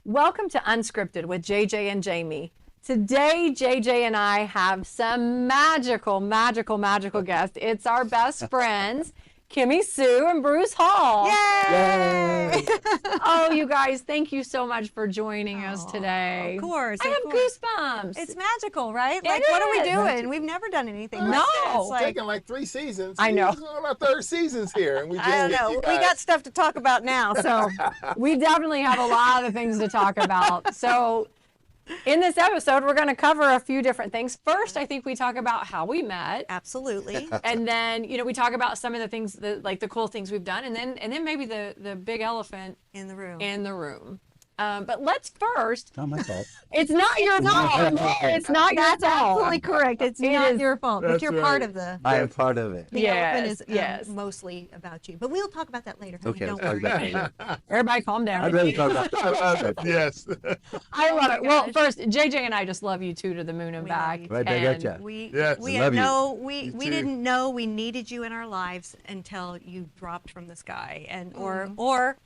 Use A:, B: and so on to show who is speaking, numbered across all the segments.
A: Welcome to Unscripted with JJ and Jamie. Today, JJ and I have some magical guests. It's our best friends, Kimmie Sue and Bruce Hall.
B: Yay!
A: Oh, you guys, thank you so much for joining us today.
B: Of course.
A: I have goosebumps.
B: It's magical, right?
A: It
B: Like, what are we
A: is.
B: doing? We've never done anything like
A: No.
B: this.
C: It's
B: Like,
C: taken like 3 seasons.
A: I know.
C: We're on our 3rd seasons here, and we just
B: I don't know. We got stuff to talk about now, so.
A: We definitely have a lot of things to talk about. So in this episode, we're going to cover a few different things. First, I think we talk about how we met.
B: Absolutely.
A: And then, we talk about some of the things that, like the cool things we've done. And then maybe the big elephant
B: In the room.
A: in the room. But let's first.
D: Not my fault.
A: It's not your fault. It's not your
B: That's
A: fault.
B: absolutely correct. It's
A: It
B: not
A: is-
B: your fault, but
C: That's
B: you're
C: right.
B: part of the
D: I am part of it.
B: elephant is
A: Yes.
B: mostly about you. But we'll talk about that later. honey.
D: Okay,
B: Don't
D: let's talk
B: worry.
D: about it.
A: Everybody calm down.
D: I'd rather talk about
C: I love it. Yes.
A: I love it.
B: my
A: Well,
B: gosh.
A: first, JJ and I just love you two to the moon and
B: We love
A: back.
B: you
D: Right back at
A: And
D: ya.
B: We
C: Yes.
B: we
D: Love
B: had
D: you.
B: no
C: You
B: we
C: too.
B: didn't know we needed you in our lives until you dropped from the sky, and
A: Mm.
B: or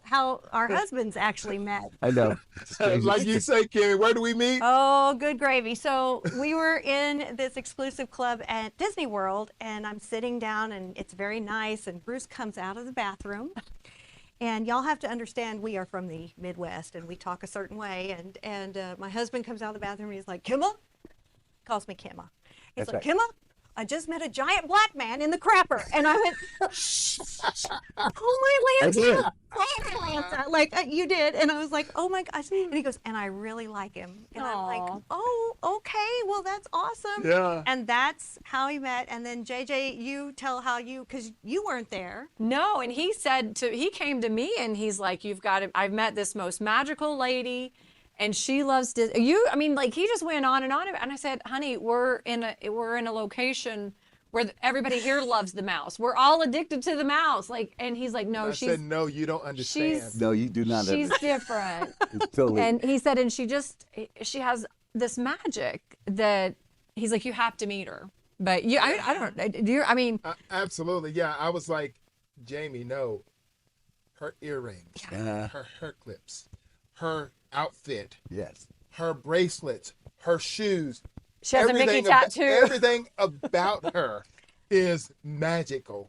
B: how our husbands actually met.
D: I know. It's crazy.
C: Like you say, Kimmie, where do we meet?
B: Oh, good gravy. So we were in this exclusive club at Disney World, and I'm sitting down, and it's very nice, and Bruce comes out of the bathroom. And y'all have to understand, we are from the Midwest, and we talk a certain way. And my husband comes out of the bathroom, and he's like, "Kimma?" Calls me Kimma. He's
D: That's
B: like,
D: right.
B: "Kimma, I just met a giant black man in the crapper." And I went, "Oh, my
D: I did.
B: Lanta. Oh, my Lanta." Like, you did. And I was like, "Oh, my gosh." And he goes, "And I really like him." And I'm like,
A: Aw.
B: "Oh, okay. Well, that's awesome."
C: Yeah.
B: And that's how he met. And then, JJ, you tell how because you weren't there.
A: No, and he came to me and he's like, I've met this most magical lady and she loves you. I mean, like he just went on. And I said, honey, we're in a location where everybody here loves the mouse. We're all addicted to the mouse. Like, and he's like, no,
C: I
A: she's
C: said, no, you don't understand.
A: she's-
D: No, you do not.
A: she's different.
D: It's totally.
A: And he said, and she has this magic that he's like, you have to meet her. But I don't, do you, I mean,
C: Absolutely. Yeah. I was like, Jamie, no. Her earrings,
D: Yeah.
C: her clips, her outfit,
D: Yes.
C: her bracelets, her shoes.
A: she has a Mickey
C: Everything
A: tattoo.
C: Everything about her is magical.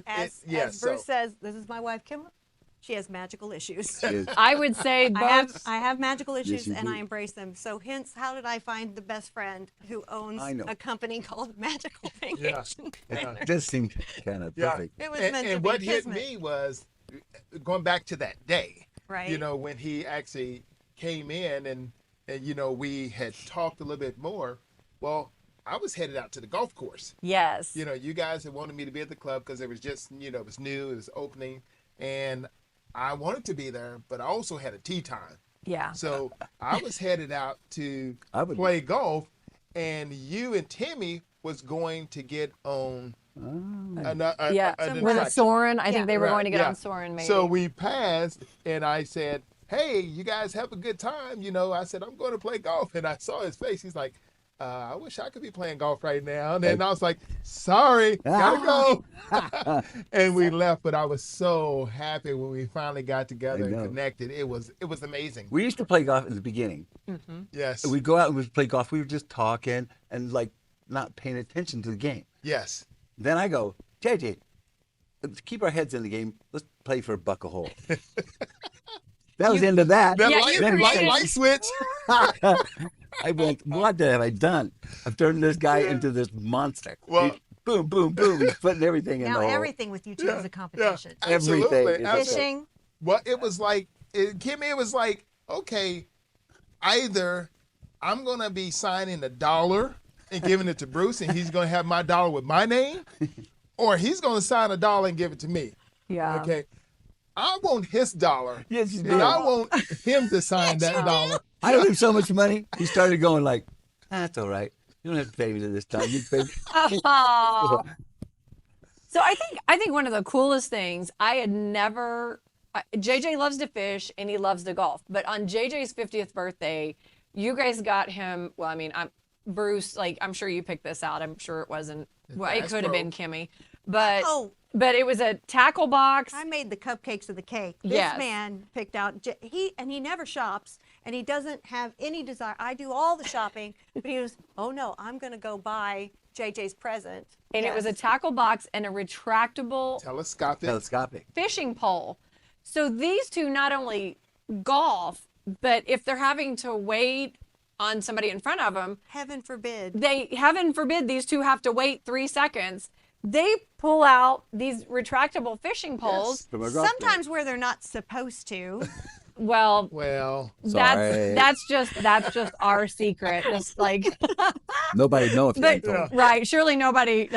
B: As
C: Yes.
B: Bruce says, this is my wife, Kimma. She has magical issues.
D: Yes.
A: I would say both.
B: I have magical issues,
D: you
B: and
D: do.
B: I embrace them. So hence, how did I find the best friend who owns
D: I know.
B: a company called Magical
C: Yeah.
B: Vacation?
D: It does seem kind of
C: Yeah.
D: perfect.
B: It was
C: and,
B: meant
C: and
B: to be
C: what hit
B: kismet.
C: me was going back to that day,
B: Right.
C: you know, when he actually came in and we had talked a little bit more. Well, I was headed out to the golf course.
A: Yes.
C: You know, you guys had wanted me to be at the club because it was just, it was new, it was opening, and I wanted to be there, but I also had a tee time.
A: Yeah.
C: So I was headed out to
D: I would-
C: play golf, and you and Timmy was going to get on an
A: Yeah.
C: an
A: With a
C: attraction.
A: Soren. I
B: Yeah.
A: think they were
C: Right,
A: going to get
C: yeah.
A: on Soren maybe.
C: So we passed, and I said, "Hey, you guys have a good time." I said, "I'm going to play golf," and I saw his face. He's like, "I wish I could be playing golf right now." And then I was like, "Sorry, gotta go." And we left, but I was so happy when we finally got together
D: I
C: and
D: know.
C: connected. It was amazing.
D: We used to play golf in the beginning.
C: Yes,
D: We'd go out and we'd play golf. We were just talking and like not paying attention to the game.
C: yes.
D: Then I go, JJ, let's keep our heads in the game. Let's play for a buck a hole. That was the end of that.
C: That
A: Yeah,
C: light,
A: you
D: Then he
C: light,
D: said-
C: light switch.
D: I went, what have I done? I've turned this guy into this monster.
C: Well-
D: Boom, boom, boom. He's putting everything in
B: Now
D: the hole.
B: everything with you two is a competition.
D: Everything
C: Absolutely,
D: is a-
C: absolutely.
B: Fishing.
C: Well, it was like, Kimmie, it was like, okay, either I'm going to be signing $1 and giving it to Bruce, and he's going to have my dollar with my name, or he's going to sign $1 and give it to me.
A: yeah.
C: Okay. I want his dollar.
D: Yes, you
C: And
D: did.
C: I want him to sign that dollar.
D: I owe him so much money. He started going like, that's all right. You don't have to pay me this time. You pay me.
A: Aw. So I think one of the coolest things JJ loves to fish and he loves to golf. But on JJ's 50th birthday, you guys got him. Well, I mean, Bruce. Like I'm sure you picked this out. I'm sure it wasn't. Well, it
C: Bass
A: could have
C: Pro.
A: been Kimmie. but
B: Oh.
A: but it was a tackle box.
B: I made the cupcakes of the cake. This
A: Yes.
B: man picked out, he never shops, and he doesn't have any desire. I do all the shopping, but he was, oh no, I'm going to go buy JJ's present.
A: And it was a tackle box and a retractable
D: Telescopic.
A: fishing pole. So these two not only golf, but if they're having to wait on somebody in front of them,
B: Heaven forbid.
A: heaven forbid, these two have to wait 3 seconds. They pull out these retractable fishing poles.
D: From a golf
B: Sometimes where they're not supposed to.
A: Well,
C: Well,
D: Sorry.
A: that's just our secret. Just like,
D: Nobody know if you
A: but
D: told.
A: right, surely nobody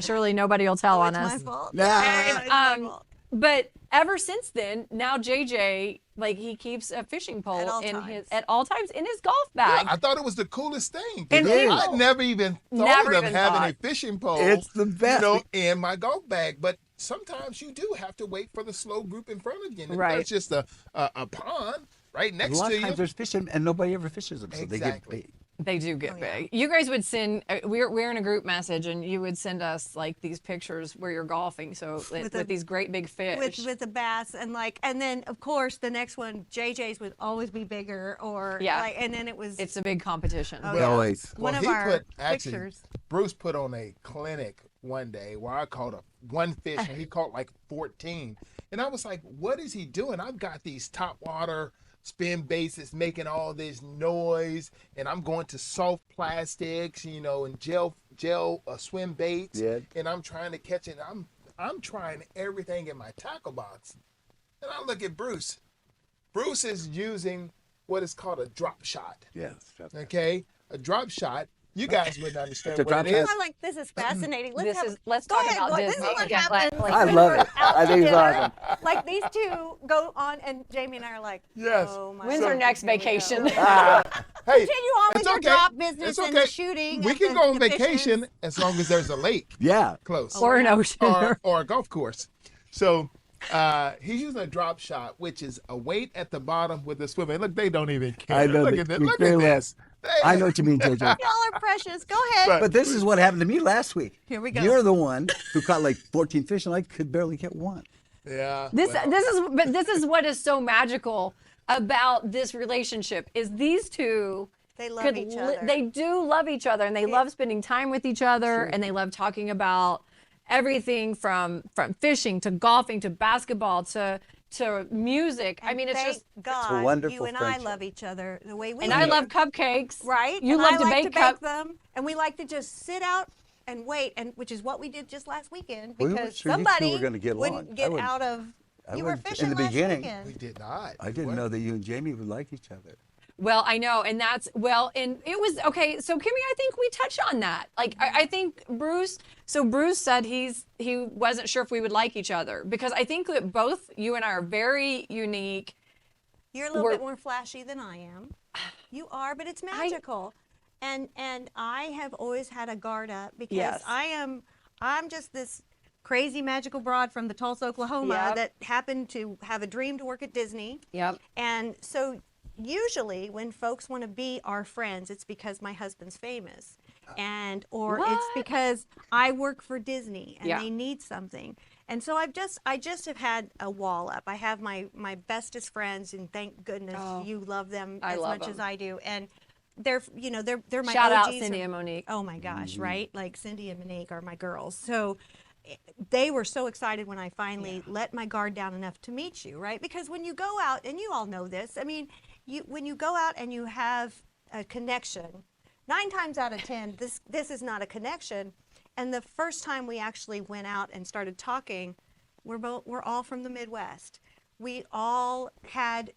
A: surely nobody will tell on
B: It's
A: us.
B: my fault.
D: Nah.
B: It's my fault.
A: But ever since then, now JJ, like, he keeps a fishing pole
B: At all
A: in
B: times.
A: at all times in his golf bag.
C: I thought it was the coolest thing.
A: And
C: I
A: people-
C: never even thought
A: Never
C: of
A: even
C: having
A: thought.
C: a fishing pole.
D: It's the best.
C: In my golf bag. But sometimes you do have to wait for the slow group in front of you. And
A: Right.
C: It's just a pond right
D: A
C: next
D: lot
C: to
D: of
C: you.
D: times there's fishing and nobody ever fishes them, so they get
C: Exactly.
D: big.
A: They do get
B: Oh, yeah.
A: big. You guys would send. We're in a group message, and you would send us like these pictures where you're golfing. So with
B: a-
A: these great big fish.
B: With the bass and then of course the next one, JJ's would always be bigger or
A: Yeah.
B: like, and then it was
A: It's a big competition.
B: Oh, yeah.
D: Always.
B: one of
C: he
B: our
C: actually,
B: pictures.
C: Bruce put on a clinic one day where I caught one fish and he caught like 14. And I was like, what is he doing? I've got these top water spin baits making all this noise, and I'm going to soft plastics, and gel swim baits,
D: Yeah.
C: and I'm trying to catch it. I'm trying everything in my tackle box. And I look at Bruce. Bruce is using what is called a drop shot.
D: Yes.
C: Okay, a drop shot. You guys wouldn't understand
D: It's a
C: what it
D: drop
C: is.
B: I'm like, this is fascinating.
A: Let's
B: Go
A: talk
B: ahead,
A: about
B: go ahead. This
A: Disney.
B: is what
A: again.
B: happens.
A: Like,
D: I love it.
B: Out
D: I
B: to
D: think it's
B: dinner.
D: awesome.
B: Like these two go on, and Jamie and I are like,
C: Yes.
B: oh my
A: when's
B: God,
A: our next
B: here we go.
A: vacation?
C: Hey,
B: Continue on with
C: it's
B: your
C: okay.
B: drop business
C: It's
B: and
C: okay.
B: the shooting.
C: We
B: and
C: can
B: the-
C: go on
B: the
C: vacation
B: fishing.
C: as long as there's a lake
D: Yeah.
C: close
A: or an ocean.
C: or a golf course. So he's using a drop shot, which is a weight at the bottom with a swim. Look, they don't even care.
D: I know.
C: Look
D: that
C: at this.
D: you
C: Look
D: care
C: at
D: less.
C: this.
D: I know what you mean, JJ.
B: Y'all are precious. Go ahead.
D: But this is what happened to me last week.
B: Here we go.
D: You're the one who caught like 14 fish, and I could barely get one.
C: Yeah.
A: This
C: well,
A: this is what is so magical about this relationship is these two
B: They love each other.
A: they do love each other, and they love spending time with each other, and they love talking about everything from fishing to golfing to basketball to music. I mean, it's
B: Thank
A: just
B: God
D: wonderful
B: you and
D: friendship.
B: I love each other the way we
A: and I
B: do.
A: love cupcakes.
B: Right?
A: You
B: and
A: love
B: I
A: to
B: like
A: bake
B: to bake
A: cup.
B: them, and we like to just sit out and wait, and which is what we did just last weekend
D: We weren't
B: because
D: sure you two
B: somebody
D: were gonna get
B: wouldn't
D: along.
B: get
D: I wouldn't-
B: out of.
D: I
B: You were
D: wouldn't- in
B: fishing
D: the
B: last
D: beginning.
C: we
B: weekend.
C: did not.
D: I didn't know that you and Jamie would like each other.
A: Well, I know, and and it was okay. So Kimmie, I think we touched on that. Like, I think Bruce. So Bruce said he wasn't sure if we would like each other because I think that both you and I are very unique.
B: You're a little
A: We're-
B: bit more flashy than I am. You are, but it's magical. And I have always had a guard up because
A: Yes.
B: I'm just this crazy magical broad from the Tulsa, Oklahoma
A: Yep.
B: that happened to have a dream to work at Disney.
A: Yep.
B: And so usually when folks want to be our friends, it's because my husband's famous. Or it's
A: What?
B: because I work for Disney and
A: Yeah.
B: they need something. And so I just have had a wall up. I have my bestest friends, and thank goodness
A: Oh,
B: you love them
A: I
B: as
A: love
B: much as
A: them.
B: I do. And they're my
A: Shout out
B: OGs.
A: Cindy and Monique.
B: Oh my gosh, right? Like Cindy and Monique are my girls. So they were so excited when I finally let my guard down enough to meet you, right? Because when you go out, and you all know this, I mean, when you go out and you have a connection, 9 times out of 10, this is not a connection. And the first time we actually went out and started talking, we're all from the Midwest. We all had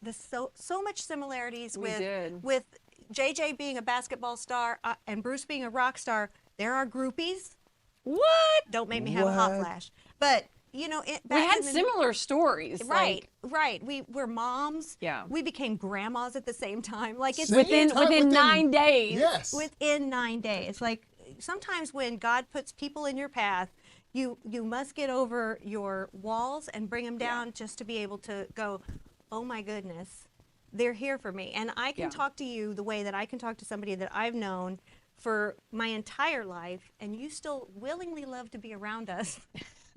B: so much similarities
A: We did.
B: with JJ being a basketball star and Bruce being a rock star. There are groupies.
A: What?
B: Don't make me have a hot
D: What?
B: flash. But
A: We
B: back
A: had
B: in the-
A: similar stories.
B: Right,
A: like,
B: right. We're moms.
A: Yeah.
B: We became grandmas at the same time. Like it's
C: Same time
A: within 9 days.
C: Yes.
B: within 9 days. Like sometimes when God puts people in your path, you must get over your walls and bring them down just to be able to go, oh my goodness, they're here for me. And I can
A: Yeah.
B: talk to you the way that I can talk to somebody that I've known for my entire life, and you still willingly love to be around us.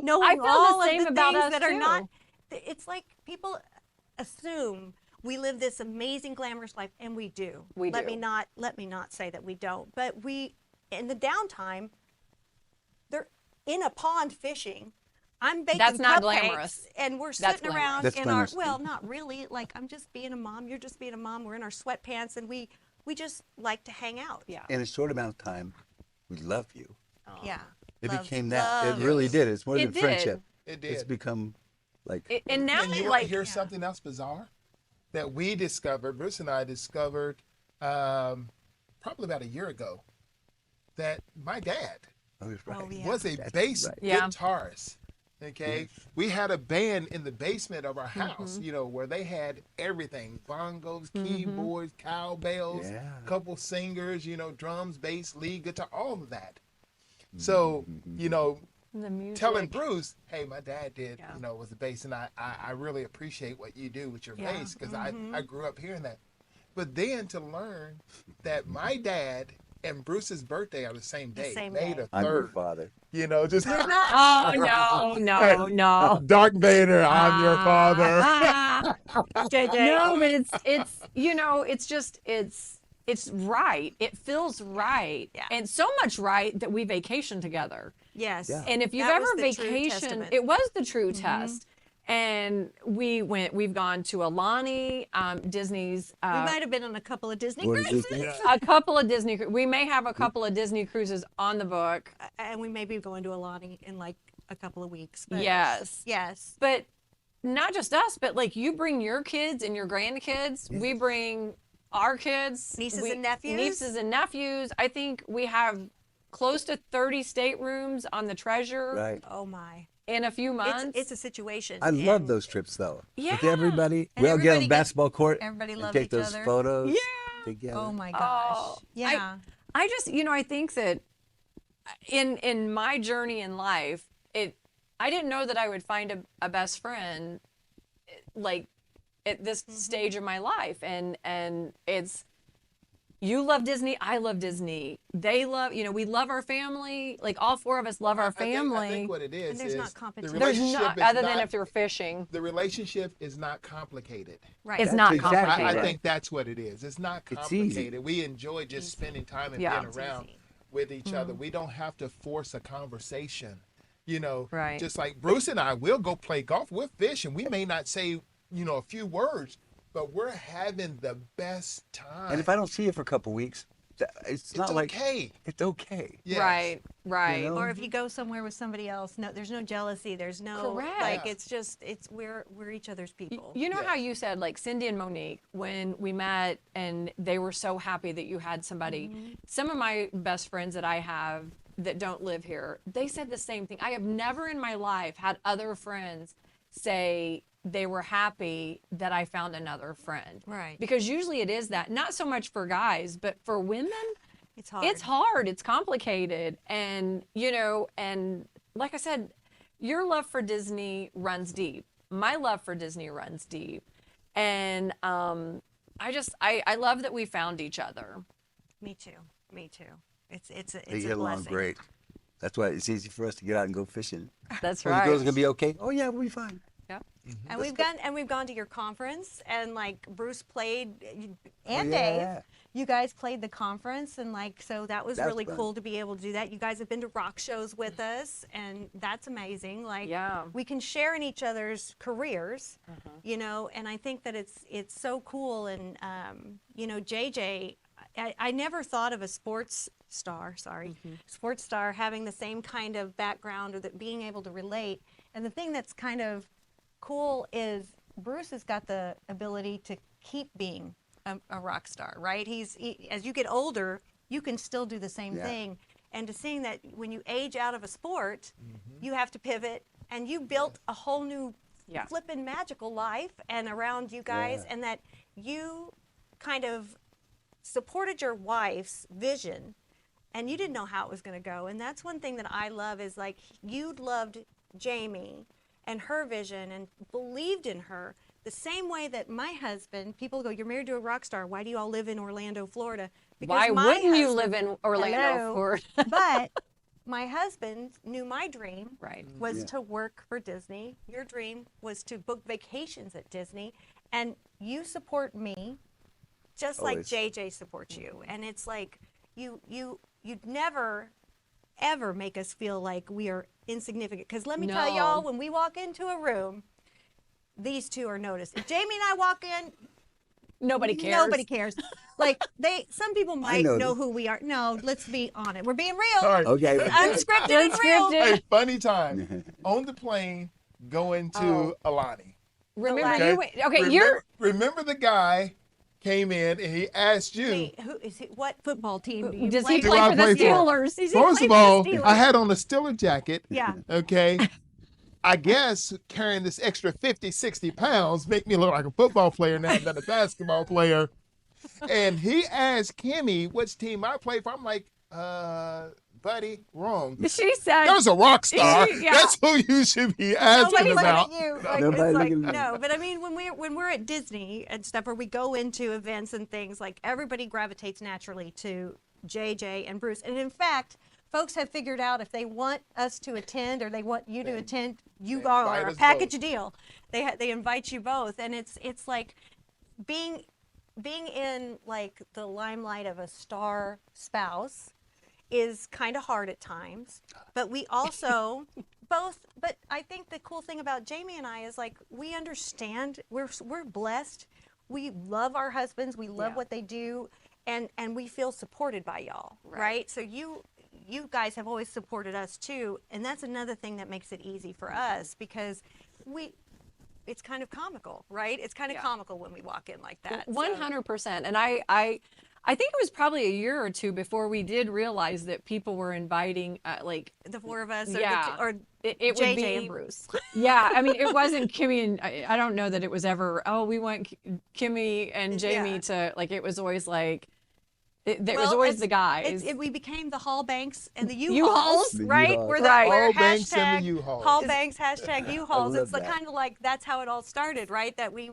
B: knowing
A: I feel the
B: all of
A: same
B: the
A: about
B: things
A: us,
B: that are
A: too.
B: not. It's like people assume we live this amazing, glamorous life, and we do.
A: We
B: Let
A: do.
B: me not say that we don't. But we, in the downtime, they're in a pond fishing. I'm baking
A: That's not
B: cupcakes,
A: glamorous.
B: and we're
A: That's
B: sitting around
D: That's
B: in
D: glamorous.
B: our, well, not really. Like, I'm just being a mom. You're just being a mom. We're in our sweatpants, and we just like to hang out.
A: Yeah.
D: In a short amount of time, we love you.
B: Yeah.
D: It
B: Love-
D: became that.
B: love
D: It really
C: Yes.
D: did. It's more
A: It
D: than
A: did.
D: friendship.
C: It did.
D: It's become like
A: And now,
C: And you want
A: like,
C: to hear something else bizarre that we discovered, Bruce and I discovered probably about a year ago, that my dad
D: oh, it's right.
B: Oh, yeah.
C: was a
D: That's
C: bass
D: right.
A: Yeah.
C: guitarist. Okay, we had a band in the basement of our house, you know, where they had everything: bongos, keyboards, cowbells,
D: Yeah.
C: couple singers, you know, drums, bass, lead guitar, all of that. So, you know,
A: the music.
C: telling Bruce, hey, my dad did,
A: Yeah.
C: you know, was a bass, and I really appreciate what you do with your
A: Yeah.
C: bass, because I grew up hearing that. But then to learn that my dad and Bruce's birthday are the same day,
B: same
C: May
B: day.
C: the
D: I'm your
C: 3rd,
D: father.
C: you know, just
A: Oh, no.
C: Dark Vader, I'm your father.
B: JJ.
A: No, but it's you know, it's just it's right. It feels right.
B: Yeah.
A: And so much right that we vacation together.
B: Yes.
D: Yeah.
A: And if you've
B: That
A: ever
B: was the true
A: vacationed,
B: testament.
A: it was the true test. And we've gone to Alani, Disney's,
B: We might have been on a couple of Disney
D: What is
B: cruises,
D: this?
A: a couple of Disney, we may have a couple of Disney cruises on the book.
B: and we may be going to Alani in like a couple of weeks. But
A: Yes.
B: Yes.
A: But not just us, but like you bring your kids and your grandkids. We bring our kids,
B: Nieces and nephews?
A: Nieces and nephews. I think we have close to 30 staterooms on the Treasure
D: Right.
B: Oh my.
A: in a few months.
B: It's a situation.
D: I love
B: and
D: those trips though.
A: Yeah.
D: With everybody.
B: And
D: We all get on
B: everybody
D: the basketball court.
B: everybody
D: and
B: loves
D: take
B: each
D: those
B: other.
D: photos
A: Yeah.
D: together.
B: Oh my gosh.
A: Oh,
B: Yeah.
A: I just, you know, I think that in my journey in life, I didn't know that I would find a best friend like at this stage of my life, and it's, you love Disney, I love Disney, they love, you know, we love our family, like all four of us love our family.
C: I think what it is
B: And there's
C: is
B: not competition.
C: the
A: There's
C: relationship
A: not,
C: is
A: other than
C: not-
A: if you're fishing,
C: the relationship is not complicated.
B: Right.
A: it's
D: That's
A: not
D: exactly
A: complicated.
C: I think that's what it is. It's not
D: It's easy.
C: complicated. We enjoy just spending time and
A: Yeah.
C: being around with each other. We don't have to force a conversation. You know,
A: Right.
C: just like Bruce and I, we'll go play golf, we'll fish, and we may not say, you know, a few words, but we're having the best time.
D: And if I don't see you for a couple weeks, it's not like
C: okay.
D: it's okay.
C: Yes.
A: Right.
D: You know?
B: Or if you go somewhere with somebody else, no, there's no jealousy. There's no
A: Correct.
B: like.
C: Yeah.
B: It's just we're each other's people.
A: You know
C: Yeah.
A: how you said, like, Cindy and Monique, when we met and they were so happy that you had somebody. Some of my best friends that I have that don't live here, they said the same thing. I have never in my life had other friends say they were happy that I found another friend.
B: Right.
A: Because usually it is that, not so much for guys, but for women,
B: It's hard.
A: it's hard, it's complicated. And, you know, and like I said, your love for Disney runs deep. My love for Disney runs deep. And I love that we found each other.
B: Me too. Me too. It's
D: They
B: a
D: get along
B: blessing.
D: great. That's why it's easy for us to get out and go fishing.
A: That's
D: Oh,
A: right.
D: the girls are gonna be okay. Oh yeah, we'll be fine.
A: Yeah.
B: And we've gone to your conference, and like Bruce played, and
D: Oh, yeah.
B: Dave, you guys played the conference, and like so that was
D: That's
B: really
D: fun.
B: cool to be able to do that. You guys have been to rock shows with us, and that's amazing. Like
A: Yeah.
B: we can share in each other's careers, you know, and I think that it's so cool. And you know, JJ, I never thought of a sports star, sports star having the same kind of background or that being able to relate. And the thing that's kind of cool is Bruce has got the ability to keep being a rock star, right? As you get older, you can still do the same
D: Yeah.
B: thing. And to seeing that when you age out of a sport, you have to pivot, and you built a whole new
A: Yeah.
B: flippin' magical life and around you guys,
D: Yeah.
B: and that you kind of supported your wife's vision, and you didn't know how it was going to go. And that's one thing that I love is like you loved Jamie and her vision and believed in her the same way that my husband, people go, you're married to a rock star, why do you all live in Orlando, Florida?
A: Why
B: my
A: wouldn't you
B: husband-
A: live in Orlando?
B: Hello.
A: For
B: But my husband knew my dream
A: Right.
B: was to work for Disney. Your dream was to book vacations at Disney. And you support me just like
D: Always.
B: JJ supports you. And it's like you'd never ever make us feel like we are insignificant. Because let me tell
A: No.
B: y'all, when we walk into a room, these two are noticed. If Jamie and I walk in,
A: Nobody cares.
B: nobody cares. Like some people might know
D: noticed.
B: who we are. No, let's be honest. We're being real.
C: All right.
D: Okay.
B: Unscripted and real.
C: Hey, funny time on the plane going to Alani.
A: Remember
B: Okay.
A: you? Okay, you're.
C: Remember the guy came in and he asked you.
B: Hey, who is he? What football team do you
A: Does
B: play
A: he
C: Do
A: play
C: I
A: for the
C: play for?
A: Steelers?
B: He's
C: First
B: playing
C: of
B: for the
C: all,
B: Steelers.
C: I had on a Steeler jacket.
B: Yeah.
C: Okay. I guess carrying this extra 50, 60 pounds make me look like a football player now than a basketball player. And he asked Kimmie which team I play for. I'm like, buddy, wrong.
A: She said.
C: There's a rock star.
A: Yeah.
C: That's who you should be asking
B: Nobody's looking
C: about.
B: at you. Like,
D: Nobody
B: it's like,
D: looking at me.
B: no, but I mean, when we're at Disney and stuff, or we go into events and things, like everybody gravitates naturally to JJ and Bruce. And in fact, folks have figured out if they want us to attend or they want you to attend, you
C: they
B: are
C: invite
B: a
C: us
B: package
C: both.
B: deal. They invite you both, and it's like being in like the limelight of a star spouse is kind of hard at times, but we also both. But I think the cool thing about Jamie and I is like we understand. We're blessed. We love our husbands. We love
A: Yeah.
B: what they do, and we feel supported by y'all, right? So you guys have always supported us too, and that's another thing that makes it easy for us because it's kind of comical, right? It's kind of comical when we walk in like that.
A: 100%. And I think it was probably a year or two before we did realize that people were inviting like
B: The four of us, or
A: Yeah.
B: or
A: it would
B: JJ
A: be
B: and Bruce.
A: Yeah, I mean it wasn't Kimmie and I don't know that it was ever we want Kimmie and Jamie
B: Yeah.
A: to like it was always like there was
B: Well,
A: always
B: it's-
A: the guys.
B: we became the Hall Banks and the
A: U-Hauls?
B: U-Hauls,
D: The
B: right?
D: U-Hauls.
B: We're
A: Right.
B: we're
C: Hall Banks and
B: hashtag
C: the U-Hauls.
B: Hall Banks, hashtag U-Hauls.
D: love
B: It's like
D: that.
B: kind of like that's how it all started, right? That we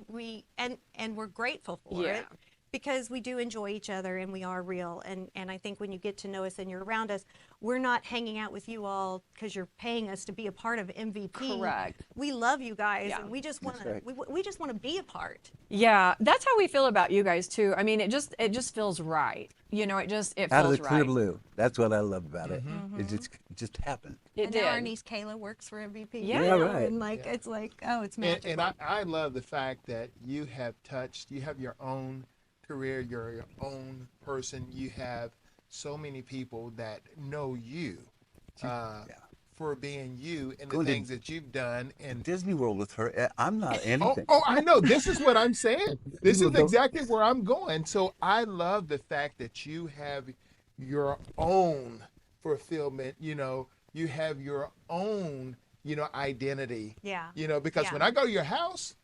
B: and we're grateful for
A: Yeah.
B: it because we do enjoy each other and we are real. And I think when you get to know us and you're around us, we're not hanging out with you all because you're paying us to be a part of MVP.
A: Correct.
B: We love you guys,
A: Yeah.
B: and we just want
D: That's
B: to
D: right.
B: we just want to be a part.
A: Yeah, that's how we feel about you guys too. I mean, it just feels right. You know, it
D: Out of
A: feels
D: the clear
A: right.
D: blue. That's what I love about it. It just happened.
A: It
B: And
A: did.
B: now our niece Kayla works for MVP.
A: Yeah.
D: Yeah, right.
B: And like it's like, oh, it's magical.
C: And I love the fact that you have your own career, you're your own person. You have so many people that know you for being you and the
D: Going to
C: things that you've done. And
D: Disney World with her, I'm not anything.
C: I know. This is what I'm saying. This is
D: People don't-
C: exactly where I'm going. So I love the fact that you have your own fulfillment. You know, you have your own, identity.
B: Yeah.
C: Because
B: Yeah.
C: when I go to your house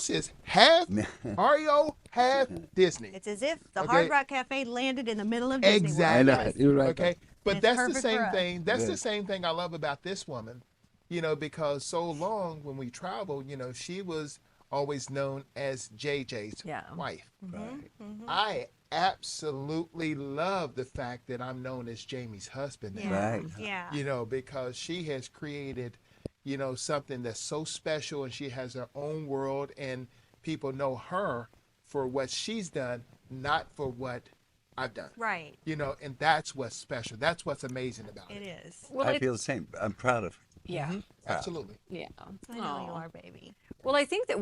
C: is half REO, half Disney.
B: It's as if the
C: Okay.
B: Hard Rock Cafe landed in the middle of Disney
C: Exactly.
D: I know it. You're right.
C: Okay. But
B: It's
C: that's the
B: perfect for
C: same
B: us.
C: thing. That's
D: Yeah.
C: the same thing I love about this woman, because so long when we traveled, she was always known as JJ's
A: Yeah.
C: wife.
D: Right.
C: I absolutely love the fact that I'm known as Jamie's husband now.
B: Yeah.
D: Right.
B: Yeah.
C: Because she has created, something that's so special, and she has her own world, and people know her for what she's done, not for what I've done.
B: Right.
C: And that's what's special. That's what's amazing about
B: It
C: it.
B: is.
A: Well,
D: I feel the same. I'm proud of her.
A: yeah.
C: Absolutely.
A: Yeah.
B: I know you
A: Aw.
B: are, baby.
A: Well, I think that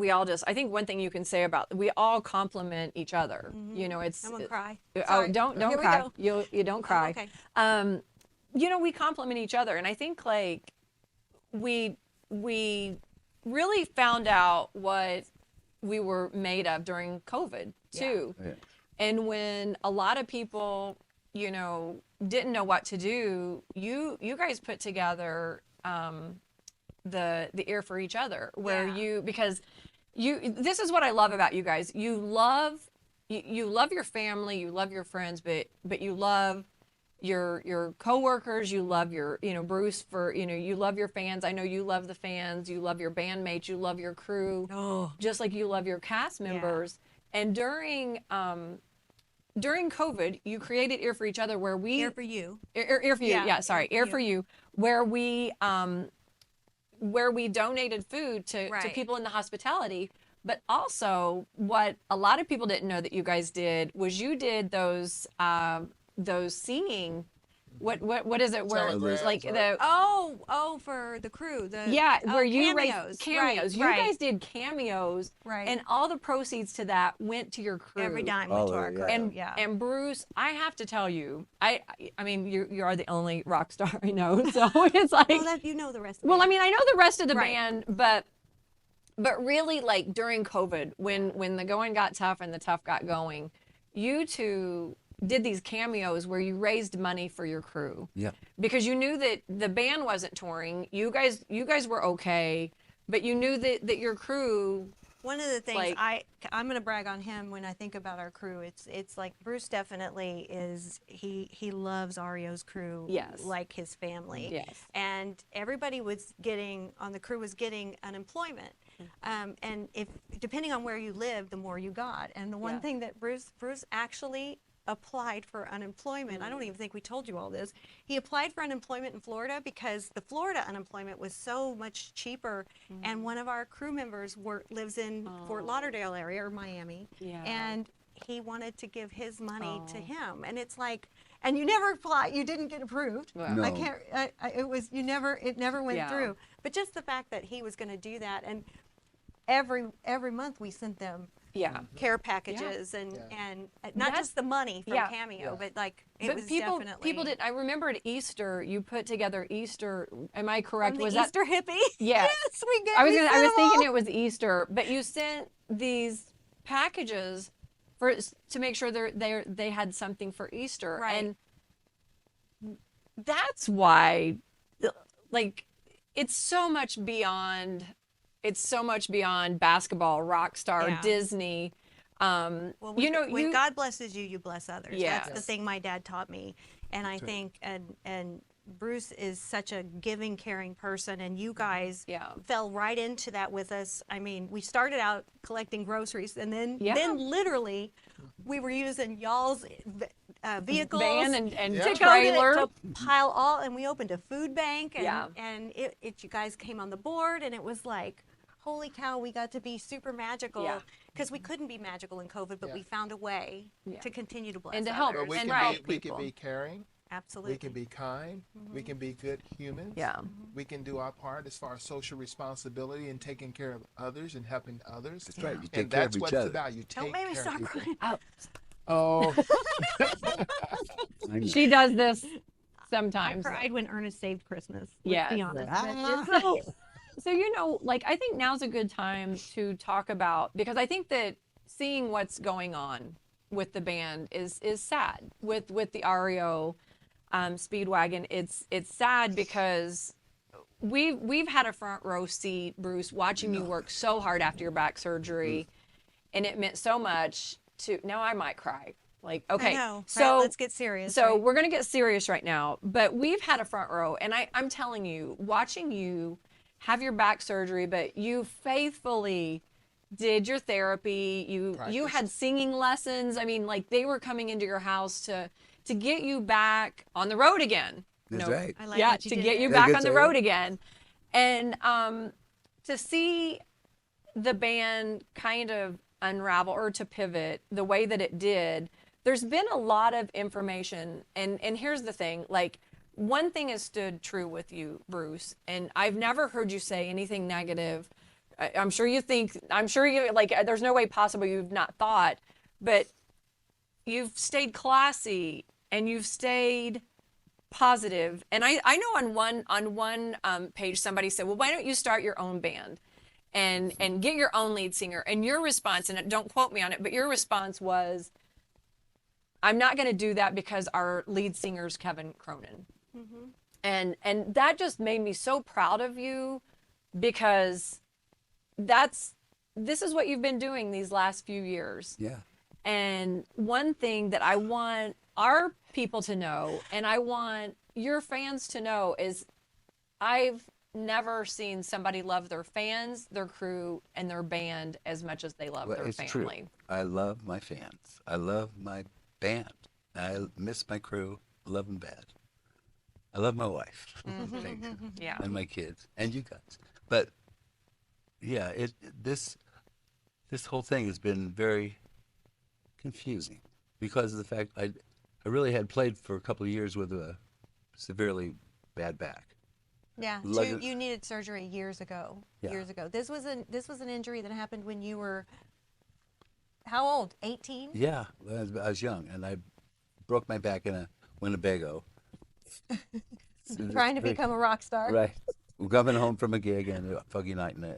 A: I think one thing you can say about we all complement each other. It's
B: I'm gonna cry.
A: Oh,
B: Sorry.
A: don't
B: Here we
A: cry.
B: go.
A: You don't cry.
B: okay.
A: We complement each other, and I think like we really found out what we were made of during COVID too.
D: Yeah.
A: And when a lot of people, didn't know what to do, you guys put together the ear for each other, where
B: Yeah.
A: because this is what I love about you guys. You love your family, you love your friends, but you love your coworkers, you love your Bruce for you love your fans. I know you love the fans, you love your bandmates, you love your crew,
B: Oh.
A: just like you love your cast members. And during during COVID, you created Ear for Each Other, where we
B: Here for you.
A: Ear for You. Yeah, sorry, Ear
B: You.
A: for You, where we donated food to
B: Right.
A: people in the hospitality. But also, what a lot of people didn't know that you guys did was you did those singing. What is it? Where
C: Telegrams,
A: like
C: right?
A: the
B: Oh, for the crew.
A: where you
B: cameos.
A: raised cameos.
B: Right,
A: You
B: right.
A: guys did cameos,
B: Right.
A: and all the proceeds to that went to your crew.
B: Every dime
D: All
B: went to
D: of
B: our
D: it,
B: crew.
D: yeah.
A: And and Bruce, I have to tell you, I mean, you are the only rock star I know, so it's like,
B: Well, that, you know the rest of
A: well,
B: it.
A: I mean, I know the rest of the
B: Right.
A: band, but really, like during COVID, when the going got tough and the tough got going, you two did these cameos where you raised money for your crew.
D: Yeah.
A: Because you knew that the band wasn't touring. You guys were okay, but you knew that your crew.
B: One of the things
A: Like-
B: I'm going to brag on him when I think about our crew. It's like Bruce definitely is. He loves REO's crew.
A: Yes.
B: Like his family.
A: Yes.
B: And everybody on the crew was getting unemployment. And if depending on where you live, the more you got. And the one
A: Yeah.
B: thing that Bruce actually applied for unemployment. I don't even think we told you all this. He applied for unemployment in Florida because the Florida unemployment was so much cheaper. And one of our crew members lives in Fort Lauderdale area or Miami.
A: Yeah.
B: And he wanted to give his money to him. And it's like, and you never applied, you didn't get approved.
A: Well,
D: No.
B: I can't, it never went
A: Yeah.
B: through. But just the fact that he was going to do that, and every month we sent them
A: Yeah.
B: care packages and not
A: That's-
B: just the money from
A: yeah.
B: Cameo, but like it
A: But
B: was
A: people
B: definitely
A: did. I remember at Easter you put together Easter. Am I correct?
B: from the
A: Was that
B: Easter hippie.
A: Yes.
B: Yes, we did.
A: I was
B: we
A: I
B: sent
A: was
B: them
A: thinking
B: all.
A: it was Easter, but you sent these packages to make sure they had something for Easter,
B: Right.
A: and that's why, like, it's so much beyond. It's so much beyond basketball, rock star,
B: Yeah.
A: Disney.
B: Well, when
A: you
B: God blesses you, you bless others. That's the
A: Yes.
B: thing my dad taught me, and I think and Bruce is such a giving, caring person, and you guys
A: Yeah.
B: fell right into that with us. I mean, we started out collecting groceries, and then
A: Yeah.
B: literally we were using y'all's vehicles,
A: van and
C: Yeah.
A: trailer.
B: to pile all, and we opened a food bank, and
A: Yeah.
B: you guys came on the board, and it was like, holy cow, we got to be super magical,
A: Yeah.
B: because we couldn't be magical in COVID, but
C: Yeah.
B: we found a way
A: Yeah.
B: to continue to bless
A: And to
B: others.
A: help.
C: But we
A: And
C: can
A: help
C: be we can
A: people.
C: be caring.
B: Absolutely.
C: We can be kind. We can be good humans.
A: Yeah.
C: We can do our part as far as social responsibility and taking care of others and helping others.
D: That's right. You
C: And
D: take care
C: that's
D: of
C: what
D: each
C: it's
D: other.
C: about. You
B: Don't
C: take
B: make me
C: care
B: start
C: of people.
B: crying.
C: Oh,
D: I know.
A: She does this
B: I
A: sometimes.
B: cried when Ernest saved Christmas.
A: Yes.
B: Let's be honest.
D: Ah.
A: So, like, I think now's a good time to talk about, because I think that seeing what's going on with the band is sad with the REO Speedwagon. It's sad because we've had a front row seat, Bruce, watching you work so hard after your back surgery, and it meant so much to. Now I might cry. Like, okay,
B: I know.
A: so
B: Right, let's get serious.
A: So
B: right?
A: we're gonna get serious right now, but we've had a front row, and I'm telling you, watching you have your back surgery, but you faithfully did your therapy. You
C: Practice.
A: had singing lessons. I mean, like, they were coming into your house to get you back on the road again.
D: That's
A: No,
D: right.
B: I like
A: yeah,
B: what you
A: to
B: did
A: get you
B: there.
A: back
D: Good
A: on the
D: save.
A: road again, and to see the band kind of unravel or to pivot the way that it did. There's been a lot of information, and here's the thing, like, one thing has stood true with you, Bruce, and I've never heard you say anything negative. I'm sure you like, there's no way possible you've not thought, but you've stayed classy and you've stayed positive. And I know on one page somebody said, well, why don't you start your own band and get your own lead singer? And your response, and don't quote me on it, but your response was, I'm not going to do that because our lead singer's Kevin Cronin. And that just made me so proud of you, because this is what you've been doing these last few years.
D: Yeah.
A: And one thing that I want our people to know, and I want your fans to know, is I've never seen somebody love their fans, their crew, and their band as much as they love
D: Well,
A: their
D: it's
A: family.
D: true. I love my fans. I love my band. I miss my crew. Love them bad. I love my wife. Thank you.
A: Yeah.
D: And my kids and you guys. But yeah, this whole thing has been very confusing because of the fact I really had played for a couple of years with a severely bad back.
B: Yeah, you needed surgery years ago.
D: Yeah.
B: Years ago. This was an injury that happened when you were how old? 18?
D: Yeah, I was young, and I broke my back in a Winnebago.
B: Trying to become a rock star.
D: Right. We're coming home from a gig and a foggy night, and I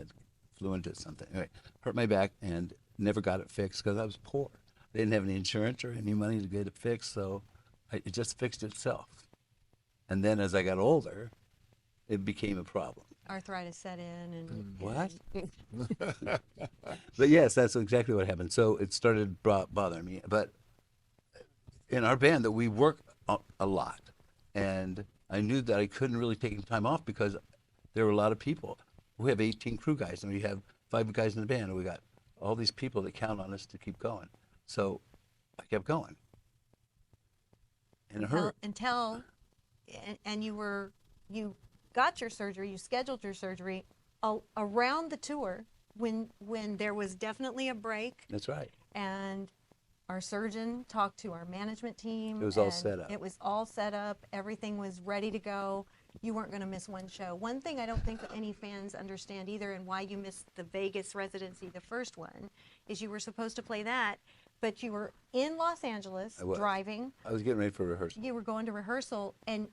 D: flew into something. Anyway, hurt my back and never got it fixed because I was poor. They didn't have any insurance or any money to get it fixed, so it just fixed itself. And then as I got older, it became a problem.
B: Arthritis set in and
D: What? But yes, that's exactly what happened. So it started bothering me. But in our band, that we work a lot, and I knew that I couldn't really take time off because there were a lot of people. We have 18 crew guys, and we have 5 guys in the band, and we got all these people that count on us to keep going. So I kept going. And it hurt.
B: And you got your surgery, you scheduled your surgery around the tour when there was definitely a break.
D: That's right.
B: And our surgeon talked to our management team.
D: It was all set up.
B: It was all set up. Everything was ready to go. You weren't going to miss one show. One thing I don't think any fans understand either, and why you missed the Vegas residency, the first one, is you were supposed to play that, but you were in Los Angeles driving.
D: I was getting ready for rehearsal.
B: You were going to rehearsal, and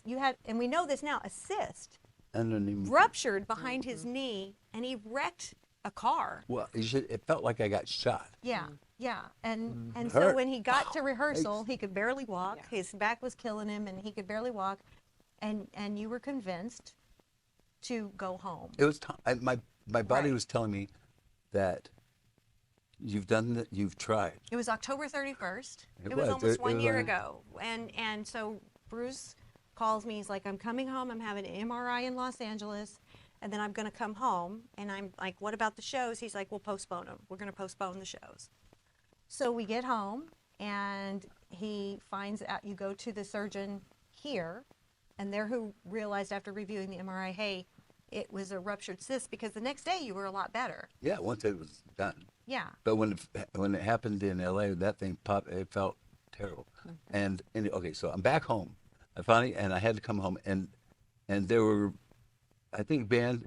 B: you had, and we know this now, a cyst
D: And
B: ruptured behind his knee, and he wrecked a car.
D: well, it felt like I got shot.
B: Yeah, yeah. And so
D: Hurt.
B: when he got to rehearsal, he could barely walk. Yeah. His back was killing him, and he could barely walk. And you were convinced to go home.
D: It was my body was telling me that you've done that, you've tried.
B: It was October 31st.
D: It
B: It was
D: was.
B: almost
D: It
B: 1
D: was
B: year
D: on-
B: ago. And so Bruce calls me. He's like, I'm coming home. I'm having an MRI in Los Angeles, and then I'm going to come home. And I'm like, what about the shows? He's like, we'll postpone them. We're going to postpone the shows. So we get home, and he finds out, you go to the surgeon here, and they're who realized after reviewing the MRI, hey, it was a ruptured cyst, because the next day you were a lot better.
D: Yeah, once it was done.
B: Yeah.
D: But when it happened in L.A., that thing popped. It felt terrible. And okay, so I'm back home. I had to come home, and there were, I think, band,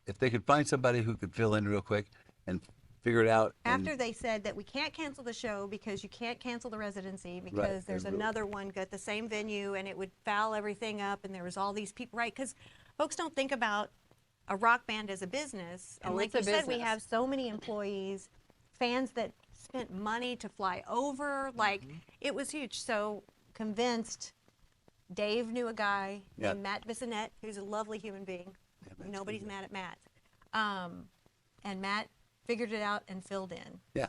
D: if they could find somebody who could fill in real quick and figure it out.
B: After they said that we can't cancel the show because you can't cancel the residency because
D: Right,
B: there's another one at the same venue and it would foul everything up, and there was all these people, right? Because folks don't think about a rock band as a business. And like you said, we have so many employees, fans that spent money to fly over. Like, it was huge. So convinced, Dave knew a guy named Matt Bissonette, who's a lovely human being. Yeah, nobody's mad at Matt. And Matt figured it out and filled in.
D: Yeah.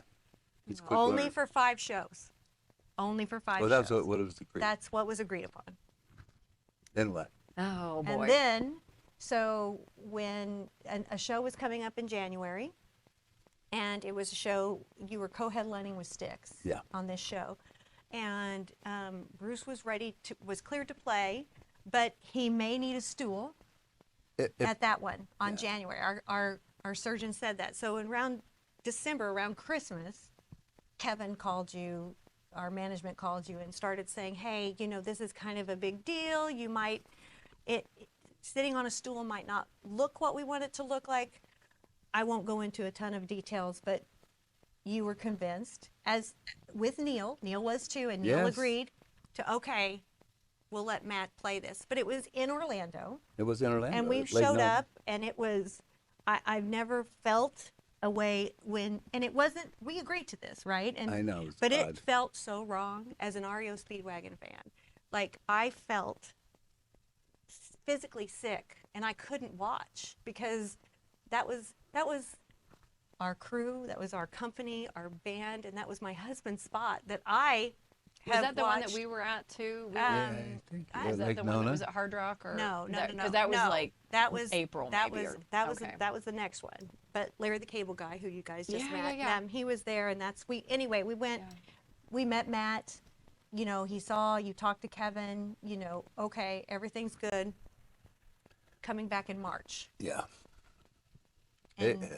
D: He's a quick
B: Only
D: learner.
B: for 5 shows. Only for 5 shows.
D: Well, that's what was agreed.
B: That's what was agreed upon.
D: Then what?
A: Oh, boy.
B: And then, so when a show was coming up in January, and it was a show, you were co-headlining with Styx on this show. And Bruce was was cleared to play, but he may need a stool at that one on January. Our surgeon said that. So around December, around Christmas, Kevin called you, our management called you and started saying, hey, this is kind of a big deal. You might, sitting on a stool might not look what we want it to look like. I won't go into a ton of details, but you were convinced, as with Neil was too, and Neil agreed to, okay, we'll let Matt play this. But it was in Orlando.
D: It was in Orlando.
B: And we showed up, and it was, I've never felt a way and it wasn't, we agreed to this, right? And
D: I know.
B: But it felt so wrong as an REO Speedwagon fan. Like, I felt physically sick, and I couldn't watch because that was our crew, that was our company, our band, and that was my husband's spot that I
A: Was
B: have
A: that the
B: watched.
A: one that we were at too?
D: I think
A: Was that the one that was at Hard Rock? Or
B: No.
A: Because that was like
B: that was
A: April.
B: That
A: maybe,
B: was
A: or,
B: that was
A: okay.
B: that was the next one. But Larry the Cable Guy, who you guys just
A: Yeah,
B: met,
A: yeah.
B: he was there, and we went. we met Matt. You know, he saw, you talked to Kevin, you know, okay, everything's good. Coming back in March.
D: Yeah.
B: And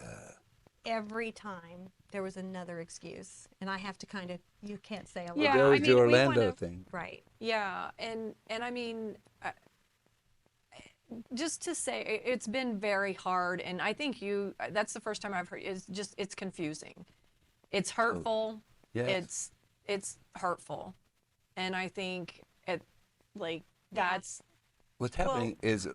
B: every time there was another excuse. And I have to kind of, you can't say a lot.
A: Yeah,
D: There was
A: I
D: the
A: mean, we
D: Orlando
A: wanna-
D: thing.
B: Right.
A: Yeah, and I mean, just to say, it's been very hard, and I think that's the first time I've heard. It's confusing, it's hurtful,
D: Yes.
A: it's hurtful, and I think that's
D: What's happening is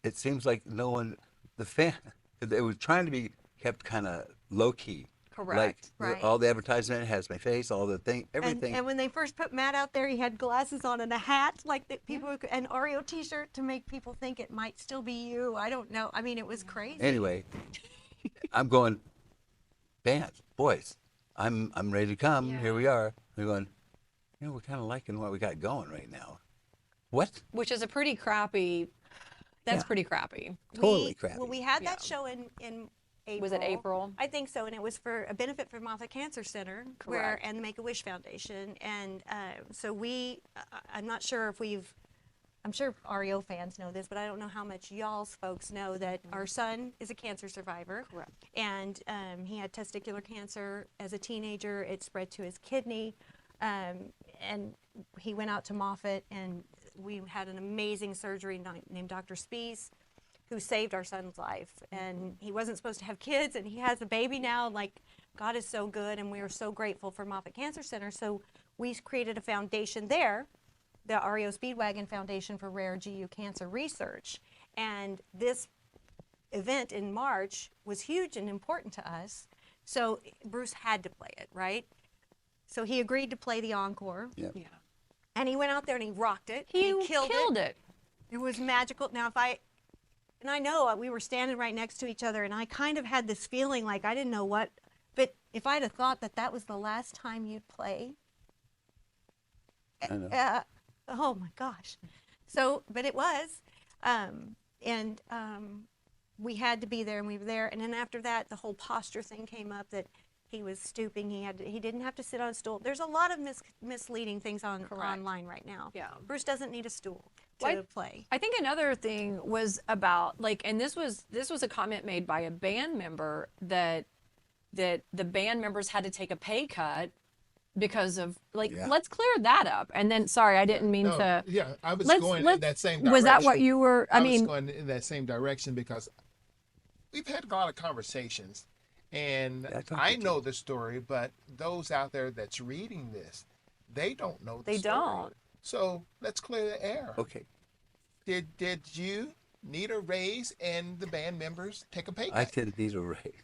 D: it seems like no one, the fan, they were trying to be kept kind of low key.
A: correct.
B: Right.
D: All the advertisement has my face, all the thing, everything.
B: And when they first put Matt out there, he had glasses on and a hat, like that people, an REO T-shirt to make people think it might still be you. I don't know. I mean, it was crazy.
D: Anyway, I'm going, bands, boys, I'm ready to come.
A: Yeah.
D: Here we are. They're going, you know, we're kind of liking what we got going right now. What?
A: Which is a pretty crappy. That's
D: Yeah.
A: pretty crappy.
D: Totally crappy.
B: Well, we had that
A: Yeah.
B: show in April.
A: Was it April?
B: I think so, and it was for a benefit for Moffitt Cancer Center,
A: Correct.
B: and the Make-A-Wish Foundation, and so I'm not sure if I'm sure REO fans know this, but I don't know how much y'all's folks know that our son is a cancer survivor.
A: Correct.
B: And he had testicular cancer as a teenager. It spread to his kidney, and he went out to Moffitt, and we had an amazing surgery named Dr. Spees, who saved our son's life. And he wasn't supposed to have kids, and he has a baby now. Like, God is so good, and we are so grateful for Moffitt Cancer Center. So we created a foundation there, the REO Speedwagon Foundation for Rare GU Cancer Research. And this event in March was huge and important to us. So Bruce had to play it, right? So he agreed to play the encore.
D: Yeah.
A: Yeah.
B: And he went out there and he rocked it.
A: He
B: and
A: killed it.
B: It was magical. Now, and I know we were standing right next to each other, and I kind of had this feeling like I didn't know what, but if I'd have thought that was the last time you'd play,
D: I know.
B: oh my gosh. So, but it was, we had to be there, and we were there. And then after that, the whole posture thing came up, that he was stooping. He didn't have to sit on a stool. There's a lot of misleading things online right now.
A: Yeah.
B: Bruce doesn't need a stool to
A: Well,
B: play.
A: I think another thing was about and this was a comment made by a band member that the band members had to take a pay cut because of
D: Yeah.
A: let's clear that up. And then sorry, I didn't mean
C: No,
A: to.
C: yeah, I was
A: let's-
C: going in
A: let's-
C: that same direction.
A: Was that what you were? I
C: was
A: mean,
C: going in that same direction because we've had a lot of conversations, and
D: Yeah, I talked
C: I
D: to
C: know the story, but those out there that's reading this, they don't know the
A: They
C: story.
A: don't.
C: So let's clear the air.
D: Okay.
C: Did you need a raise and the band members take a pay
D: I
C: cut?
D: didn't need a raise.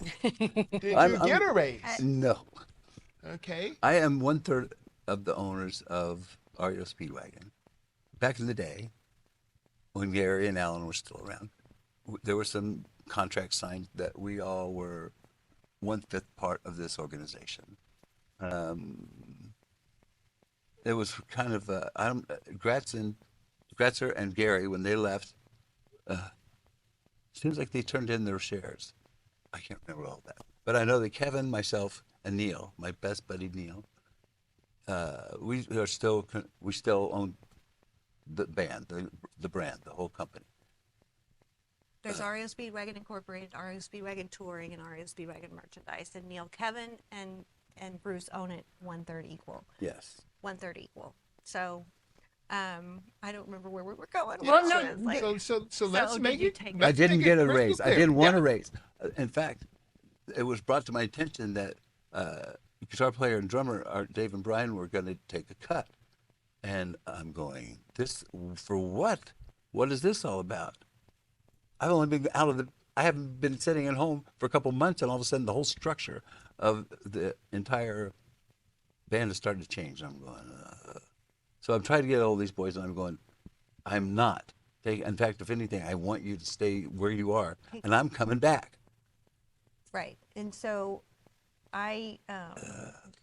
C: Did
D: I'm-
C: you
D: I'm-
C: get a raise?
D: No.
C: Okay.
D: I am 1/3 of the owners of REO Speedwagon. Back in the day, when Gary and Alan were still around, there were some contracts signed that we all were 1/5 part of this organization. It was kind of Gratzer and Gary, when they left, seems like they turned in their shares. I can't remember all that, but I know that Kevin, myself, and Neil, my best buddy Neil, we still own the band, the brand, the whole company.
B: There's REO Speedwagon Incorporated, REO Speedwagon Touring, and REO Speedwagon Merchandise. And Neil, Kevin, and Bruce own it 1/3 equal.
D: Yes.
B: 1/3 equal. So, I don't remember where we were going.
A: Well,
B: with
A: no,
B: this. Like,
C: So let's
B: did
C: make
B: you
C: it.
B: take-
C: let's
D: I didn't
C: make
D: get
C: it
D: a
C: crystal
D: raise. I
C: clear.
D: didn't want
C: Yeah.
D: a raise. In fact, it was brought to my attention that guitar player and drummer Dave and Brian were going to take a cut, and I'm going, this for what? What is this all about? I've only been I haven't been sitting at home for a couple months, and all of a sudden the whole structure of the entire band has started to change. I'm going, so I'm trying to get all these boys, and I'm going, I'm not. In fact, if anything, I want you to stay where you are, and I'm coming back.
B: Right. And so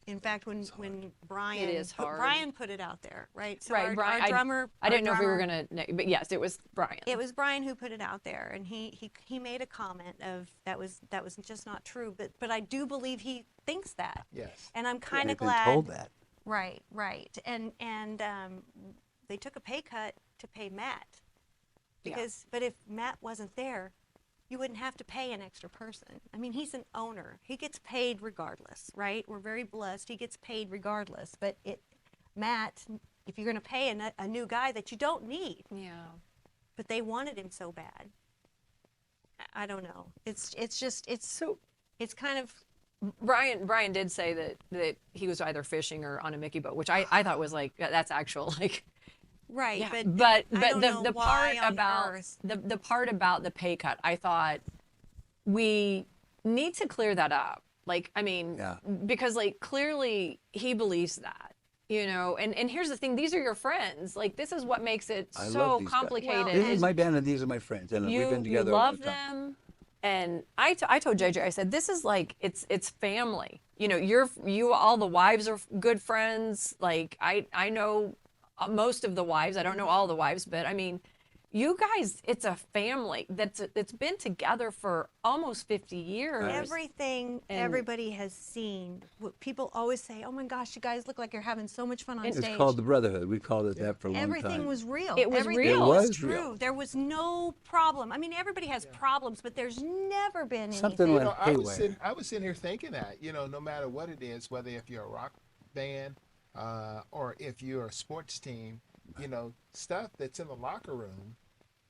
B: in fact, when Brian
A: It is hard.
B: Brian put it out there, right? So
A: Right, Brian.
B: our drummer.
A: I didn't know
B: our
A: if we were
B: drummer-
A: gonna, but yes, it was Brian.
B: It was Brian who put it out there, and he made a comment of that was just not true. But I do believe he thinks that.
C: Yes.
B: And I'm kind
D: I've
B: of
D: been
B: glad.
D: told that.
B: Right. And they took a pay cut to pay Matt, because but if Matt wasn't there, you wouldn't have to pay an extra person. I mean, he's an owner. He gets paid regardless, right? We're very blessed. He gets paid regardless. But Matt, if you're going to pay a new guy that you don't need,
A: Yeah.
B: but they wanted him so bad. I don't know. It's kind of.
A: Brian did say that he was either fishing or on a Mickey boat, which I thought was like, that's actual, like.
B: Right,
A: Yeah,
B: but
A: but
B: the
A: part about the part about the pay cut, I thought we need to clear that up. Like, I mean, because like clearly he believes that, and here's the thing, these are your friends. Like, this is what makes it
D: I
A: so
D: love these guys.
A: complicated.
D: This is my band and these are my friends, and we've been together
A: You
D: a long
A: love
D: time.
A: them, and I told JJ, I said, this is like it's family. You all the wives are good friends. Like, I know most of the wives. I don't know all the wives, but I mean, you guys, it's a family that's been together for almost 50 years.
B: Everything everybody has seen. People always say, "Oh my gosh, you guys look like you're having so much fun on stage."
D: It's called the Brotherhood. We called it that for a long time.
B: Everything was real.
A: It was
B: Everything
A: real.
B: was
D: It was
B: true.
D: real.
B: There was no problem. I mean, everybody has problems, but there's never been
D: Something
B: anything.
D: went
C: I
D: haywire.
C: was sitting here thinking that, no matter what it is, whether if you're a rock band or if you're a sports team, stuff that's in the locker room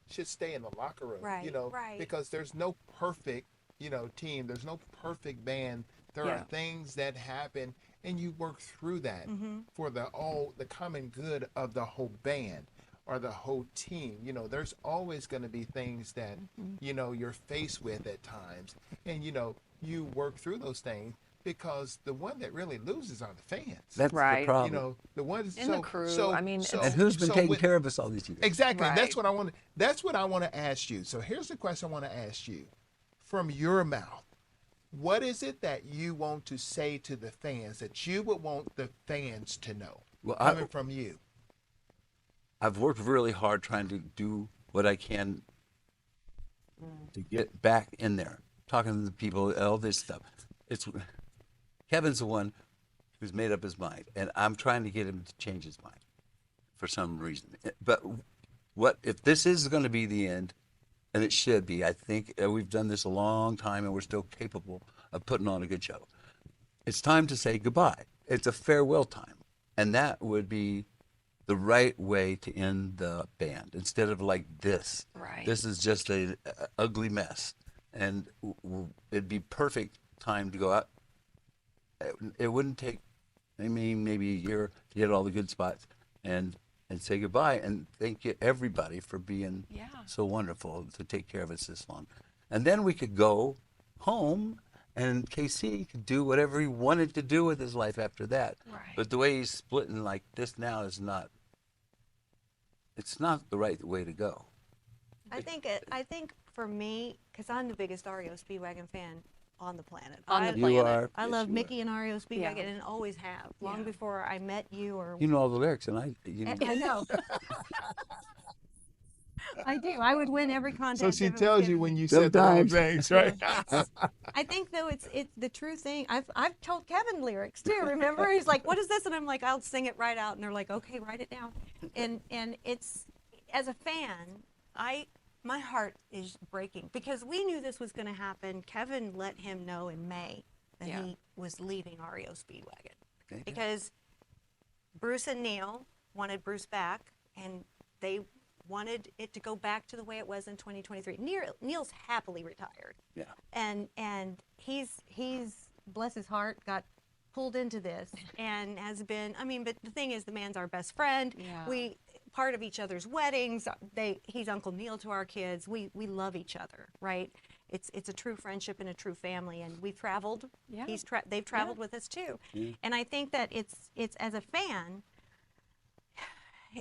C: should stay in the locker room.
B: Right, right.
C: Because there's no perfect, team. There's no perfect band. There are things that happen, and you work through that for the common good of the whole band or the whole team. There's always going to be things that, you're faced with at times, and, you work through those things. Because the one that really loses are the fans.
D: That's
A: Right.
D: the problem.
C: The ones
A: And the crew. I mean,
D: And who's been taking care of us all these years?
C: Exactly.
A: Right.
C: That's what I want to ask you. So here's the question I want to ask you, from your mouth. What is it that you want to say to the fans that you would want the fans to know, coming from you?
D: I've worked really hard trying to do what I can to get back in there, talking to the people, all this stuff. Kevin's the one who's made up his mind, and I'm trying to get him to change his mind for some reason. But what if this is going to be the end, and it should be? I think we've done this a long time, and we're still capable of putting on a good show. It's time to say goodbye. It's a farewell time, and that would be the right way to end the band instead of like this.
A: Right.
D: This is just a ugly mess, and it'd be perfect time to go out. It wouldn't take, maybe a year to hit all the good spots and say goodbye and thank you everybody for being so wonderful to take care of us this long. And then we could go home and KC could do whatever he wanted to do with his life after that.
A: Right.
D: But the way he's splitting like this now is it's not the right way to go.
B: I think for me, because I'm the biggest REO Speedwagon fan on the planet.
A: On the
B: I-
A: planet.
D: You are.
B: I
D: Yes,
B: love
D: you
B: Mickey and REO Speedwagon,
A: Yeah.
B: and always have, long
A: Yeah.
B: before I met you or.
D: You know all the lyrics, and I
B: know. I do. I would win every contest.
C: So she
B: if it was
C: tells you
B: given
C: when
B: me.
C: you said the wrong
D: Sometimes.
C: things, right?
B: I think though it's the true thing. I've told Kevin lyrics too. Remember, he's like, "What is this?" And I'm like, "I'll sing it right out." And they're like, "Okay, write it down." And it's, as a fan, my heart is breaking because we knew this was going to happen. Kevin let him know in May that
A: Yeah.
B: he was leaving REO Speedwagon
D: Okay.
B: because Bruce and Neil wanted Bruce back, and they wanted it to go back to the way it was in 2023. Neil's happily retired.
D: Yeah.
B: And he's bless his heart, got pulled into this and has been, but the thing is, the man's our best friend.
A: Yeah.
B: We part of each other's weddings. He's Uncle Neil to our kids. We love each other, right? It's a true friendship and a true family, and we've traveled.
A: Yeah.
B: They've traveled with us too.
D: Yeah.
B: And I think that it's as a fan,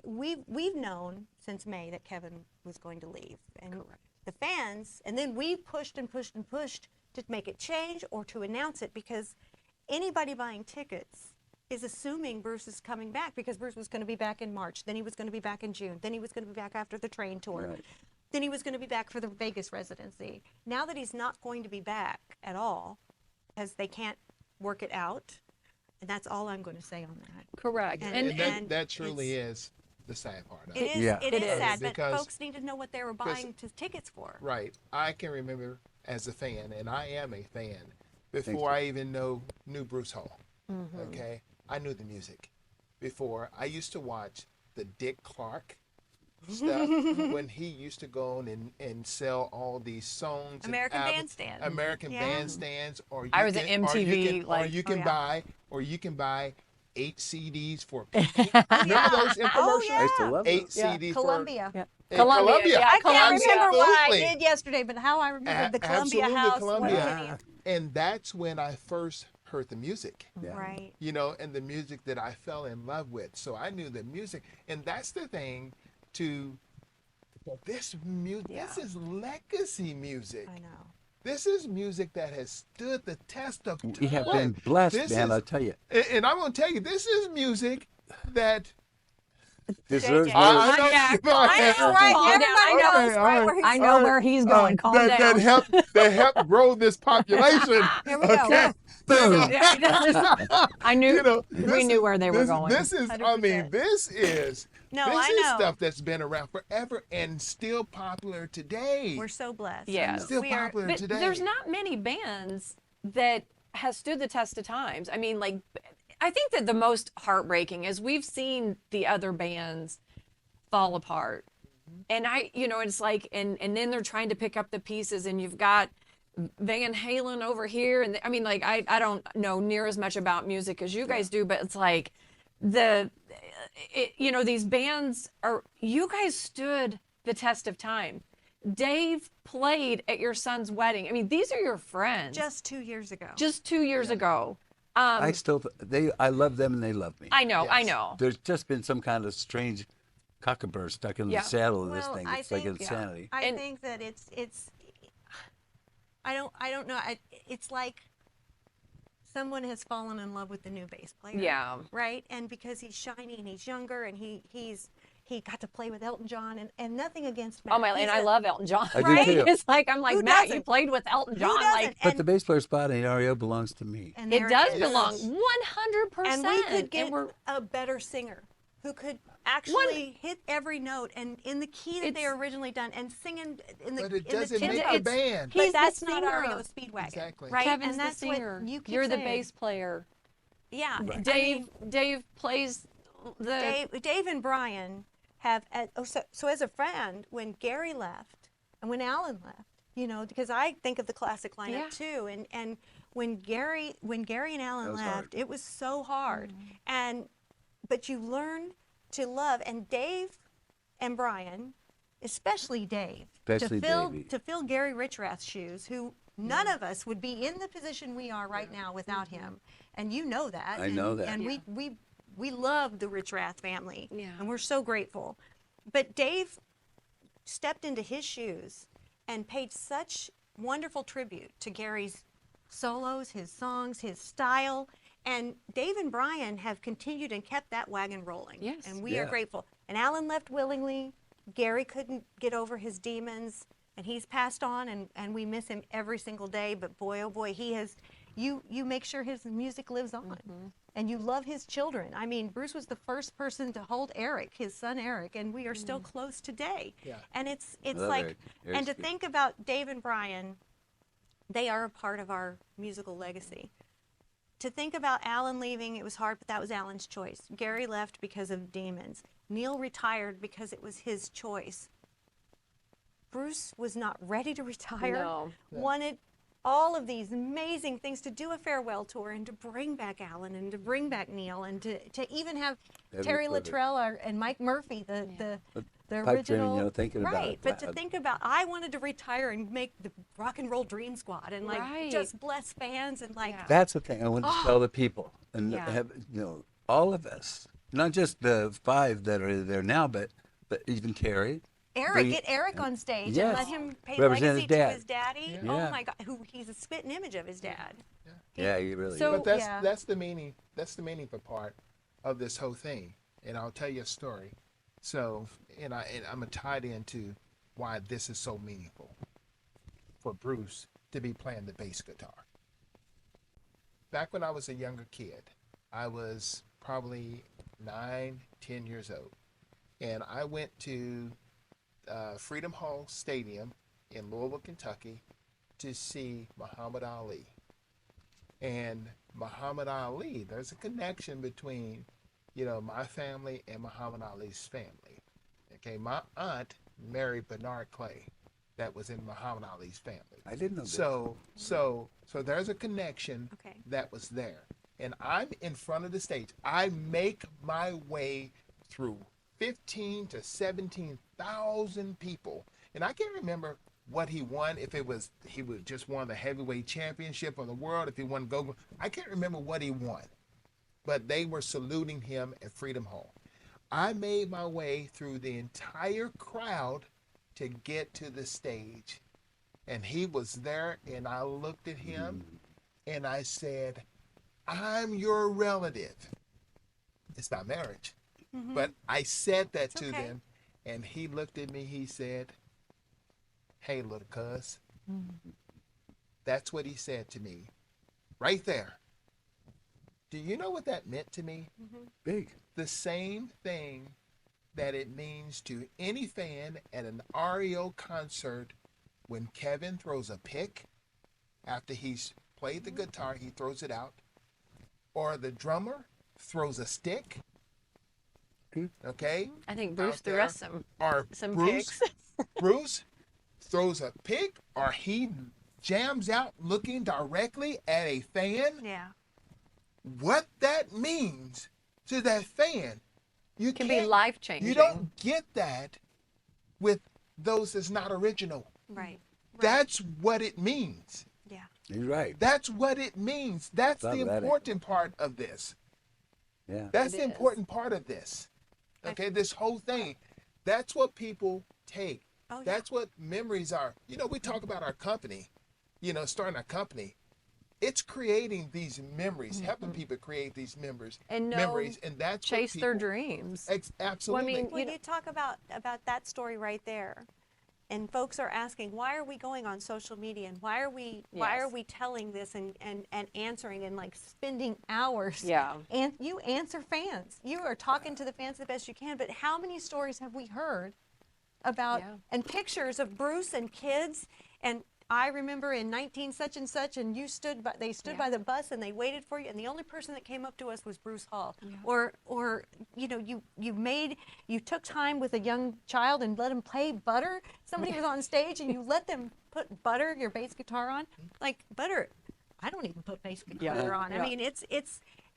B: we've known since May that Kevin was going to leave, and the fans, and then we pushed and pushed and pushed to make it change or to announce it, because anybody buying tickets is assuming Bruce is coming back, because Bruce was going to be back in March, then he was going to be back in June, then he was going to be back after the train tour,
D: Right.
B: then he was going to be back for the Vegas residency. Now that he's not going to be back at all, because they can't work it out, and that's all I'm going to say on that.
A: Correct.
C: And that truly is the sad part of it.
B: It is,
D: Yeah.
B: it
A: It
B: is
A: is.
B: sad, but
C: Because-
B: folks need to know what they were buying tickets for.
C: Right. I can remember as a fan, and I am a fan,
D: Thanks,
C: before I even knew Bruce Hall. Okay, I knew the music before. I used to watch the Dick Clark stuff when he used to go on and sell all these songs. and
B: American
C: albums-
B: Bandstand.
C: American
B: Yeah.
C: Bandstands, or
A: I was an MTV,
C: or you can
B: yeah.
C: buy 8 CDs for penny. Remember those infomercials?
D: I used to love
C: 8
D: those.
A: Yeah.
C: CDs
B: Columbia.
A: Yeah.
C: for
A: Columbia, yeah,
B: I can't remember what I
C: Absolutely.
B: did yesterday, but how I remembered the Columbia
C: Absolutely,
B: House.
C: Columbia.
B: What penny-
C: And that's when I first heard the music.
D: Yeah.
B: Right.
C: You know, and the music that I fell in love with. So I knew the music, and that's the thing. This is legacy music.
B: I know.
C: This is music that has stood the test of time.
D: We have been blessed,
C: This
D: man.
C: is-
D: I'll tell you.
C: And I'm going to tell you, this is music that
D: Deserves
B: JJ.
C: I know.
A: Yeah,
C: Go ahead.
B: I know, right?
A: Calm down.
B: Everybody
A: I know.
B: knows right where he's
A: I know where he's going. Calm
C: that,
A: down.
C: that helped grow this population.
B: Here we go.
C: Okay.
D: Boom.
A: I knew
C: You know,
A: we
C: this-
A: knew where they were
C: this-
A: going.
C: This is, I mean,
B: 100%.
C: this is
B: No,
C: this
B: I
C: is
B: know.
C: stuff that's been around forever and still popular today.
B: We're so blessed.
A: Yeah.
C: Still
B: We are-
C: popular
A: But
C: today.
A: there's not many bands that has stood the test of times. I mean, like, I think that the most heartbreaking is we've seen the other bands fall apart. And it's like, and then they're trying to pick up the pieces, and you've got Van Halen over here. And I mean, like, I don't know near as much about music as you guys do, but it's like these bands you guys stood the test of time. Dave played at your son's wedding. I mean, these are your friends.
B: Just 2 years ago.
A: Just 2 years ago.
D: I love them and they love me.
A: I know,
C: Yes.
A: I know.
D: There's just been some kind of strange cockabird stuck in
A: Yeah.
D: the saddle of this
B: Well,
D: thing.
B: I
D: It's like
B: think-
D: insanity.
B: I
A: And-
B: think that it's I don't know. It's like someone has fallen in love with the new bass player.
A: Yeah.
B: Right? And because he's shiny and he's younger and he got to play with Elton John, and nothing against Matt.
A: Oh my, and I love Elton John.
D: I do
A: right?
D: too.
A: It's like I'm like,
B: Who
A: Matt, you
B: doesn't?
A: played with Elton
B: Who
A: John.
B: doesn't?
A: Like
D: But the bass player spot in REO belongs to me.
B: and
A: it
B: there
A: does
B: is.
A: belong
C: Yes.
A: 100%.
B: And we could get
A: we're
B: a better singer who could actually hit every note and in the key that they
A: It's-
B: were originally done and singing in the
C: But it
B: in
C: doesn't
B: the
C: make
B: tempo.
C: the band.
A: He's
B: But that's
A: the
B: not
A: singer.
B: REO Speedwagon.
C: Exactly.
B: Right?
A: Kevin's
B: and that's
A: the singer.
B: what you keep
A: You're the
B: saying.
A: bass player.
B: Yeah. I
A: Dave
B: mean,
A: Dave plays the
B: Dave and Brian have so as a friend, when Gary left and when Alan left, because I think of the classic lineup
A: Yeah.
B: too, and when Gary and Alan
D: That was
B: left,
D: hard.
B: it was so hard,
A: Mm-hmm.
B: but you learn to love, and Dave and Brian, especially Dave,
D: Especially Davey.
B: to fill Gary Richrath's shoes, who none of us would be in the position we are right now without him, and you know that.
D: I know that.
B: And
A: Yeah.
B: we love the Richrath family,
A: Yeah.
B: and we're so grateful. But Dave stepped into his shoes and paid such wonderful tribute to Gary's solos, his songs, his style. And Dave and Brian have continued and kept that wagon rolling.
A: Yes.
B: And we are
D: Yeah.
B: grateful. And Alan left willingly. Gary couldn't get over his demons, and he's passed on, and we miss him every single day. But boy, oh boy, he has. You make sure his music lives on, and you love his children. I mean, Bruce was the first person to hold Eric, his son Eric, and we are still close today.
C: Yeah.
B: And it's
D: love
B: like,
D: Eric.
B: and
D: Eric's
B: to
D: good.
B: think about Dave and Brian, they are a part of our musical legacy. To think about Alan leaving, it was hard, but that was Alan's choice. Gary left because of demons. Neil retired because it was his choice. Bruce was not ready to retire,
A: No.
B: wanted all of these amazing things, to do a farewell tour and to bring back Alan and to bring back Neil and to even have
D: That'd be
B: Terry
D: perfect.
B: Luttrell and Mike Murphy, the
D: Pipe
B: original.
D: dream, thinking about
B: right,
D: it.
B: but to think about, I wanted to retire and make the Rock and Roll Dream Squad and like
A: Right.
B: just bless fans and like
A: Yeah.
D: That's the thing I want to tell the people, and
A: Yeah.
D: have all of us, not just the 5 that are there now, but even Terry,
B: Eric, get Eric on stage and
D: Yes.
B: let him pay
D: Represent
B: legacy
D: his
B: to
D: dad.
B: his daddy.
C: Yeah.
B: Oh
D: Yeah.
B: my God, who he's a spitting image of his dad.
D: Yeah, he really
B: So-
D: is.
C: But that's
B: yeah.
C: that's the meaning. That's the meaningful part of this whole thing. And I'll tell you a story. So, and I'm gonna tie it into why this is so meaningful for Bruce to be playing the bass guitar. Back when I was a younger kid, I was probably 9, 10 years old, and I went to Freedom Hall Stadium in Louisville, Kentucky, to see Muhammad Ali. And Muhammad Ali, there's a connection between, my family and Muhammad Ali's family. Okay, my aunt married Bernard Clay, that was in Muhammad Ali's family.
D: I didn't know that.
C: So there's a connection
B: Okay.
C: that was there. And I'm in front of the stage. I make my way through 15 to 17,000 people. And I can't remember what he won, if he was just won the heavyweight championship of the world, if he won gold. I can't remember what he won. But they were saluting him at Freedom Hall. I made my way through the entire crowd to get to the stage. And he was there, and I looked at him, and I said, I'm your relative. It's not marriage. But I said that to
B: okay.
C: them, and he looked at me, he said, hey, little cuz. That's what he said to me, right there. Do you know what that meant to me?
D: Big.
C: The same thing that it means to any fan at an REO concert when Kevin throws a pick after he's played the guitar, he throws it out, or the drummer throws a stick. Okay?
A: I think Bruce
C: Out
A: threw
C: there.
A: us some
C: Bruce,
A: picks.
C: Bruce throws a pick, or he jams out looking directly at a fan.
B: Yeah.
C: What that means to that fan, you
A: Can be
C: can't-
A: life-changing.
C: You don't get that with those that's not original.
B: Right.
C: That's what it means.
B: Yeah.
D: You're right.
C: That's what it means. That's
D: Thought
C: the
D: about it.
C: important part of this.
D: Yeah.
C: That's
A: It
C: the
A: is.
C: important part of this. Okay, this whole thing. That's what people take.
B: Oh, yeah.
C: That's what memories are. We talk about our company, starting a company. It's creating these memories, helping people create these memories.
A: And
C: memories, and that's what
A: Chase their
C: people-
A: dreams.
C: Absolutely.
A: mean,
B: When you talk about that story right there, and folks are asking, why are we going on social media, and why are we telling this and answering and like spending hours?
A: Yeah.
B: And you answer fans. You are talking to the fans the best you can. But how many stories have we heard about and pictures of Bruce and kids? And I remember in 19 such and such, and they stood by the bus and they waited for you, and the only person that came up to us was Bruce Hall. Or you took time with a young child and let him play Butter. Somebody was on stage and you let them put Butter, your bass guitar on. Like Butter, I don't even put bass guitar on.
A: Yeah.
B: I mean, it's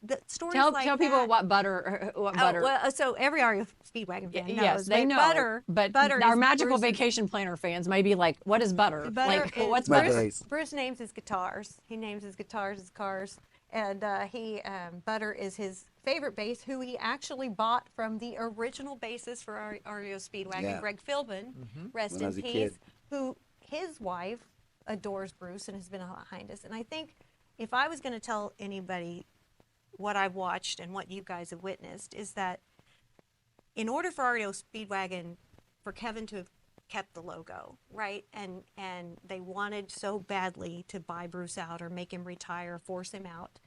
B: the stories
A: Tell
B: like
A: people
B: that.
A: what butter.
B: Well, so every REO Speedwagon fan knows.
A: Yes, they know.
B: Butter
A: our
B: is
A: magical
B: Bruce's-
A: vacation planner fans may be like, "What is butter?
B: Butter
A: Like,
B: is-
A: what's
D: My
A: butter?"
D: days.
B: Bruce names his guitars. He names his guitars his cars. And Butter is his favorite bass, who he actually bought from the original bassist for REO Speedwagon,
D: Yeah.
B: Greg Philbin, rest
D: When I
B: in
D: was a
B: peace,
D: kid.
B: who his wife adores Bruce and has been behind us. And I think if I was going to tell anybody what I've watched and what you guys have witnessed, is that in order for REO Speedwagon, for Kevin to have kept the logo, right? And they wanted so badly to buy Bruce out or make him retire, force him out.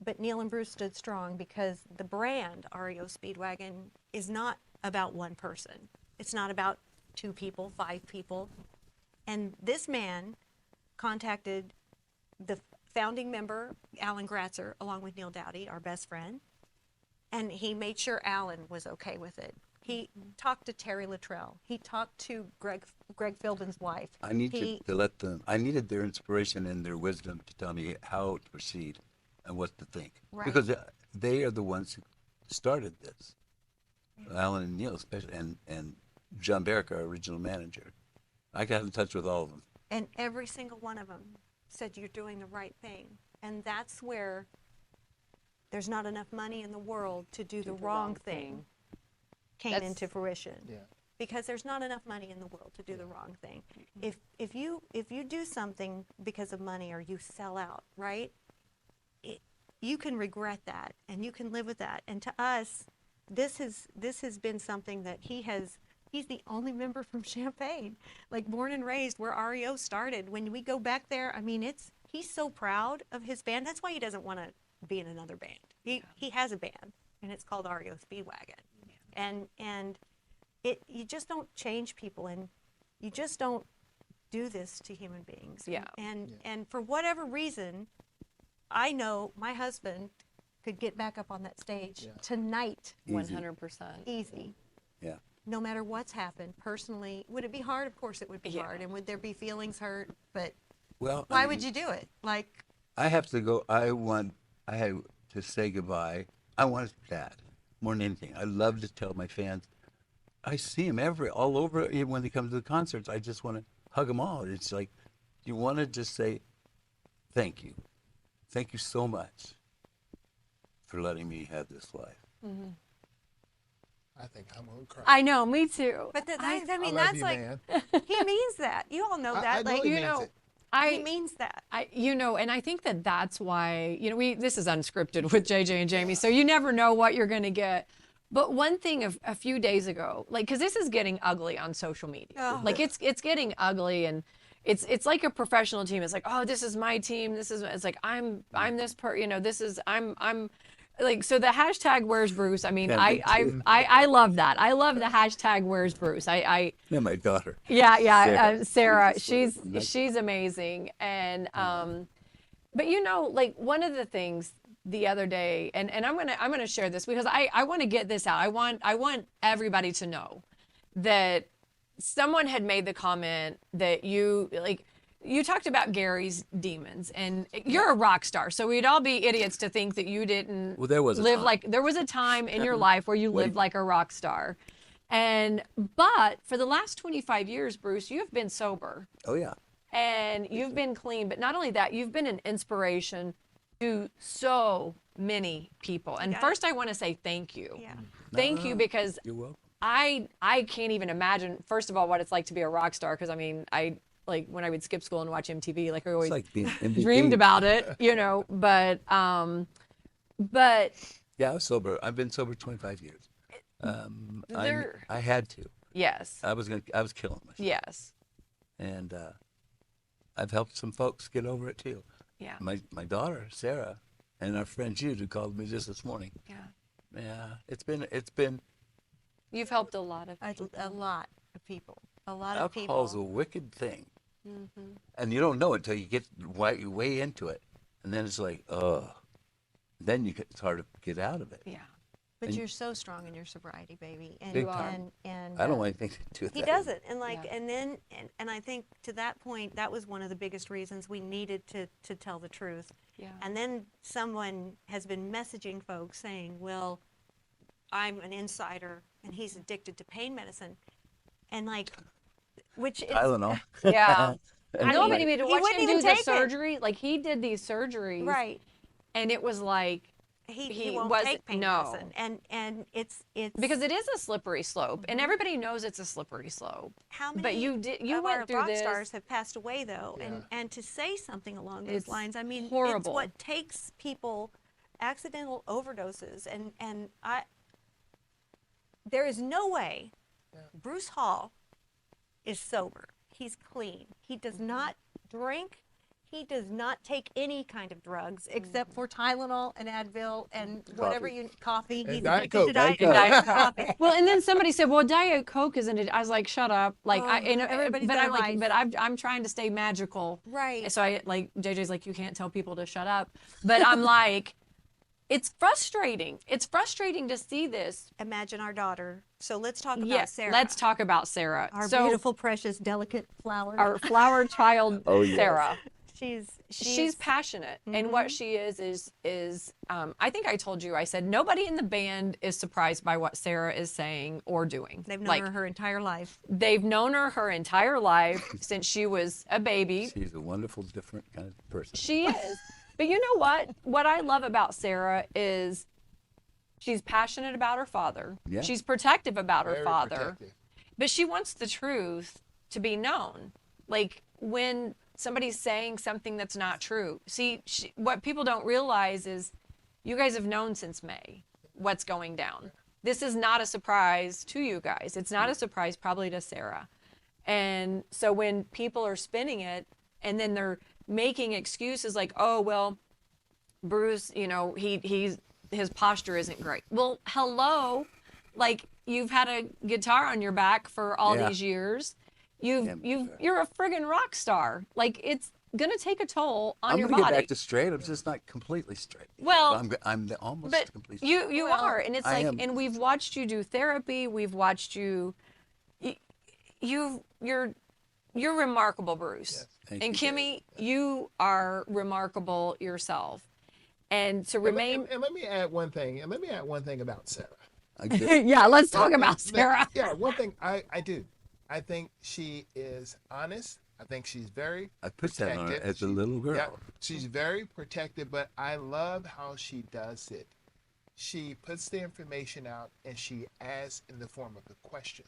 B: But Neil and Bruce stood strong, because the brand REO Speedwagon is not about one person. It's not about 2 people, 5 people. And this man contacted the founding member, Alan Gratzer, along with Neil Dowdy, our best friend, and he made sure Alan was okay with it. He talked to Terry Luttrell. He talked to Greg Philbin's wife.
D: I need to let them. I needed their inspiration and their wisdom to tell me how to proceed and what to think,
B: Right.
D: because they are the ones who started this. Alan and Neil, especially, and John Barrick, our original manager. I got in touch with all of them.
B: And every single one of them said, you're doing the right thing. And that's where there's not enough money in the world to do the wrong thing came
A: That's-
B: into fruition.
C: Yeah.
B: because there's not enough money in the world to do the wrong thing. If you do something because of money or you sell out, right? You can regret that and you can live with that. And to us, this has been something that he's the only member from Champaign, like born and raised where REO started. When we go back there, I mean, he's so proud of his band. That's why he doesn't want to be in another band. He has a band, and it's called REO Speedwagon. Yeah. And you just don't change people, and you just don't do this to human beings.
A: Yeah.
B: And for whatever reason, I know my husband could get back up on that stage tonight.
A: 100%.
B: Easy.
D: Yeah.
B: No matter what's happened personally. Would it be hard? Of course it would be hard. And would there be feelings hurt? But why would you do it? Like,
D: I have to go. I had to say goodbye. I want that more than anything. I love to tell my fans. I see them all over. Even when they come to the concerts, I just want to hug them all. It's like, you want to just say, thank you. Thank you so much for letting me have this life.
A: Mm-hmm.
C: I think I'm gonna cry.
A: I know, me too.
B: but I mean,
C: I love
B: that's
C: you,
B: like,
C: man.
B: he means that. You all know that.
C: I know
B: like,
C: he means it.
B: he means that.
A: And I think that's why, this is unscripted with JJ and Jamie, so you never know what you're going to get. But one thing a few days ago, like, because this is getting ugly on social media.
B: Oh.
A: Like, it's getting ugly, and it's like a professional team. It's like, oh, this is my team. It's like, I'm this I'm like, so the hashtag where's Bruce? I mean, I love that. I love the hashtag where's Bruce.
D: Yeah, my daughter.
A: Yeah, Sarah. She's amazing. And but like, one of the things the other day, and I'm gonna share this because I want to get this out. I want everybody to know that someone had made the comment that you talked about Gary's demons, and you're a rock star, so we'd all be idiots to think that you didn't
D: there was a
A: time in your life where you lived like a rock star. But for the last 25 years, Bruce, you've been sober.
D: Oh, yeah.
A: And you've been clean, but not only that, you've been an inspiration to so many people. And first I want to say thank you.
B: Yeah.
A: Thank you, because
D: You're welcome.
A: I can't even imagine, first of all, what it's like to be a rock star, because I mean, like when I would skip school and watch MTV, like I always dreamed about it, but
D: yeah, I was sober. I've been sober 25 years. I had to.
A: Yes.
D: I was killing myself.
A: Yes.
D: And I've helped some folks get over it too.
A: Yeah.
D: My daughter, Sarah, and our friend Jude, who called me just this morning.
A: Yeah.
D: Yeah. It's been.
A: You've helped a lot of
B: people. A lot of people.
D: Alcohol's a wicked thing.
A: Mm-hmm.
D: And you don't know it until you get way into it. And then it's like, then it's hard to get out of it.
A: Yeah.
B: But you're so strong in your sobriety, baby. And
D: Big time.
B: And
D: I don't want anything to do with that.
B: He doesn't. And and I think to that point, that was one of the biggest reasons we needed to tell the truth.
A: Yeah.
B: And then someone has been messaging folks saying, well, I'm an insider and he's addicted to pain medicine. And which is
D: Tylenol.
A: Yeah. Nobody made to
B: he
A: watch
B: wouldn't
A: him do
B: even
A: the
B: take it.
A: surgery. Like, he did these surgeries.
B: Right.
A: And it was like,
B: he won't take pain medicine. And it's
A: because it is a slippery slope, and everybody knows it's a slippery slope.
B: How many
A: but you
B: of
A: went
B: our
A: through
B: rock
A: this.
B: stars have passed away though,
C: Yeah.
B: and to say something along those
A: It's
B: lines, I mean,
A: horrible.
B: it's what takes people accidental overdoses, and there is no way Bruce Hall is sober. He's clean. He does not drink. He does not take any kind of drugs except for Tylenol and Advil and whatever coffee.
C: And
B: He's
C: Diet
B: addicted
C: Coke.
B: to
C: Diet
B: Diet coffee.
A: Well, and then somebody said, "Well, Diet Coke isn't it?" I was like, "Shut up!" Like,
B: everybody's
A: but
B: got
A: I'm
B: a
A: like,
B: life.
A: but I'm trying to stay magical,
B: Right.
A: So I JJ's like, you can't tell people to shut up, but I'm like, it's frustrating. It's frustrating to see this.
B: Imagine our daughter. So let's talk about
A: Yes,
B: Sarah.
A: let's talk about Sarah.
B: Our
A: so,
B: beautiful, precious, delicate flower.
A: our flower child, Sarah.
B: She's
A: passionate, and what she is I think I told you, I said nobody in the band is surprised by what Sarah is saying or doing.
B: They've known her entire life.
A: They've known her entire life since she was a baby.
D: She's a wonderful, different kind of person.
A: She is. But you know what? What I love about Sarah is she's passionate about her father.
D: Yeah.
A: She's protective about her
C: Very
A: father.
C: protective.
A: But she wants the truth to be known. Like when somebody's saying something that's not true. See, what people don't realize is you guys have known since May what's going down. This is not a surprise to you guys. It's not a surprise probably to Sarah. And so when people are spinning it and then they're making excuses like, oh, well, Bruce, you know, his posture isn't great. Well, hello, like you've had a guitar on your back for all these years. You're a friggin' rock star. Like it's gonna take a toll on your body.
D: I'm gonna get back to straight. I'm just not completely straight.
A: Well,
D: I'm almost
A: but
D: completely straight.
A: you are, and it's like, and we've watched you do therapy. We've watched you. You're remarkable, Bruce.
D: Yes.
A: And Kimmie, you are remarkable yourself. And to remain.
C: And let me add one thing. And let me add one thing about Sarah.
A: Yeah, let's talk about Sarah.
C: Yeah, one thing I do. I think she is honest. I think she's very
D: I put that on her
C: protective.
D: as a little girl.
C: Yeah, she's very protective, but I love how she does it. She puts the information out and she asks in the form of a question,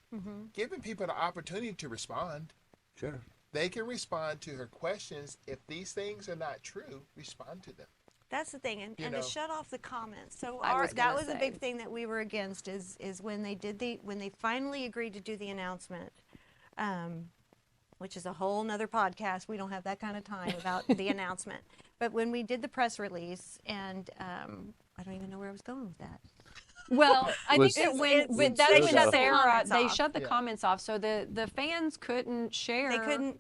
C: giving people the opportunity to respond.
D: Sure.
C: They can respond to her questions. If these things are not true, respond to them.
B: That's the thing, and to shut off the comments. So that was a big thing that we were against is when they finally agreed to do the announcement, which is a whole nother podcast. We don't have that kind of time without the announcement. But when we did the press release, and I don't even know where I was going with that.
A: Well, I think that when Sarah, they
B: off.
A: shut the comments off, so the fans couldn't share.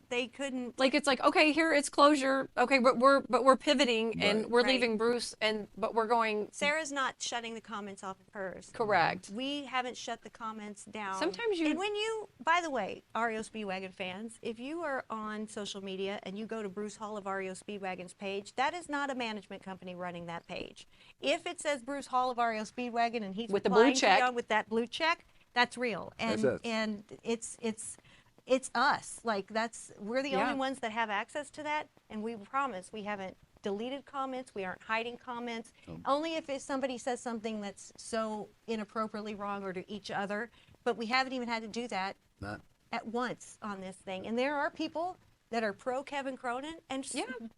B: They couldn't.
A: Like it's like, okay, here it's closure. Okay, but we're pivoting and we're
B: Right.
A: leaving Bruce, but we're going.
B: Sarah's not shutting the comments off of hers.
A: Correct.
B: We haven't shut the comments down.
A: Sometimes
B: And when you, by the way, REO Speedwagon fans, if you are on social media and you go to Bruce Hall of REO Speedwagon's page, that is not a management company running that page. If it says Bruce Hall of REO Speedwagon and he's
A: With the blue
B: replying to
A: check.
B: you with that blue check, that's real. And
D: That's us.
B: and it's us. Like we're the only ones that have access to that, and we promise we haven't deleted comments, we aren't hiding comments. Only if somebody says something that's so inappropriately wrong or to each other, but we haven't even had to do that at once on this thing. And there are people that are pro Kevin Cronin,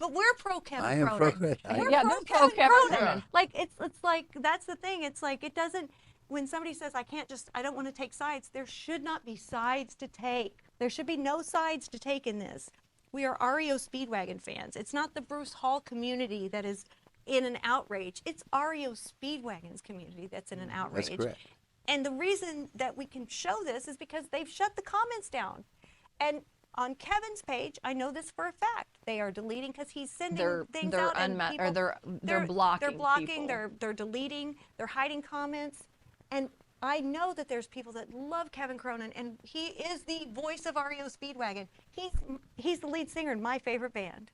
B: but we're pro Kevin
D: I am
B: Cronin.
D: pro Kevin.
B: We're
A: Yeah,
B: pro
A: they're pro Kevin
B: Cronin.
A: Cronin.
B: Like it's like that's the thing. It's like it doesn't. When somebody says I don't want to take sides, there should not be sides to take. There should be no sides to take in this. We are REO Speedwagon fans. It's not the Bruce Hall community that is in an outrage. It's REO Speedwagon's community that's in an outrage.
D: That's correct.
B: And the reason that we can show this is because they've shut the comments down. And on Kevin's page, I know this for a fact. They are deleting because he's sending things out. And people,
A: they're blocking.
B: They're blocking.
A: People.
B: They're deleting. They're hiding comments. And I know that there's people that love Kevin Cronin, and he is the voice of REO Speedwagon. He's the lead singer in my favorite band,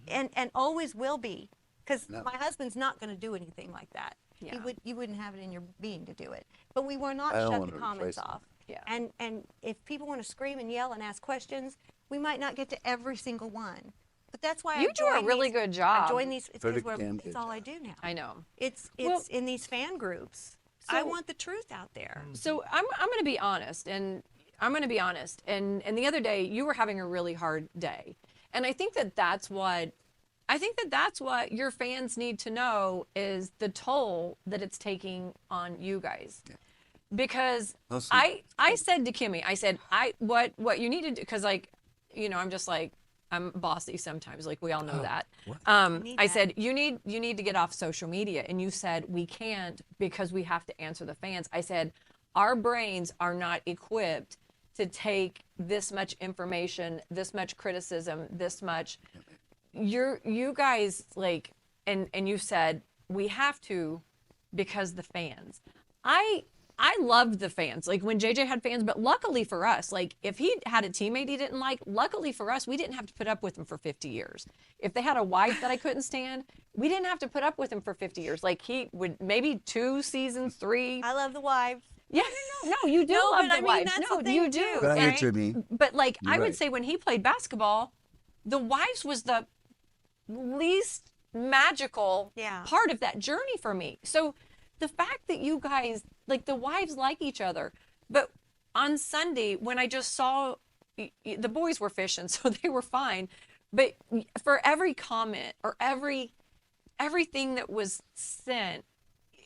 B: and always will be, because my husband's not going to do anything like that.
A: Yeah.
B: You wouldn't have it in your being to do it. But we will not
D: I don't
B: shut
D: want
B: the
D: to
B: comments
D: replace him.
B: off.
A: Yeah.
B: And if people want to scream and yell and ask questions, we might not get to every single one. But that's why
A: You do a really good job.
B: I join these. It's
D: Pretty
B: because
D: damn
B: it's
D: good
B: all I
D: job.
B: do now.
A: I know.
B: It's
A: Well-
B: in these fan groups. I want the truth out there.
A: So I'm going to be honest, and the other day you were having a really hard day, and I think that's what your fans need to know is the toll that it's taking on you guys. Yeah. Because I said to Kimmie, I said what you need to do, because I'm just like, I'm bossy sometimes, like we all know that. I said you need to get off social media, and you said we can't because we have to answer the fans. I said our brains are not equipped to take this much information, this much criticism, this much. You guys like, and you said we have to because the fans. I loved the fans, like when JJ had fans, but luckily for us, like if he had a teammate he didn't like, luckily for us, we didn't have to put up with him for 50 years. If they had a wife that I couldn't stand, we didn't have to put up with him for 50 years. Like he would maybe 2 seasons, 3.
B: I love the wives.
A: Yeah, no, you do
B: No,
A: love
B: but
A: the
B: I mean,
A: wives.
B: that's
A: No,
B: the thing,
A: you
B: too,
A: do.
D: But I
B: okay?
D: know what you mean.
A: But like
D: You're
A: I would
D: right.
A: say when he played basketball, the wives was the least magical part of that journey for me. So the fact that you guys, like the wives like each other, but on Sunday, when I just saw the boys were fishing, so they were fine. But for every comment or everything that was sent,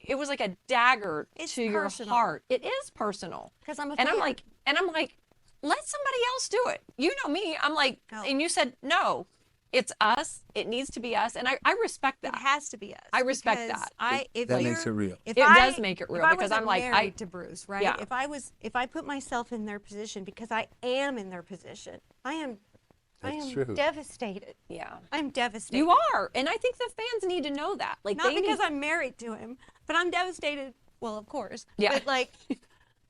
A: it was like a dagger
B: It's
A: to your
B: personal.
A: heart. It is personal.
B: 'Cause I'm a
A: and I'm
B: fan.
A: like, let somebody else do it. You know me. I'm like,
B: No.
A: and you said no. It's us. It needs to be us, and I respect that.
B: It has to be us.
A: I respect
B: because
A: that.
B: If
D: That
B: you're-
D: makes it real.
B: If
A: It
B: I-
A: does make it
B: if
A: real
B: I
A: because
B: wasn't
A: I'm like,
B: married to Bruce, right?
A: Yeah.
B: If I put myself in their position, because I am in their position, I am
D: That's true.
B: devastated.
A: Yeah.
B: I'm devastated.
A: You are, and I think the fans need to know that. Like,
B: Not
A: they
B: because
A: need,
B: I'm married to him, but I'm devastated. Well, of course.
A: Yeah.
B: But like,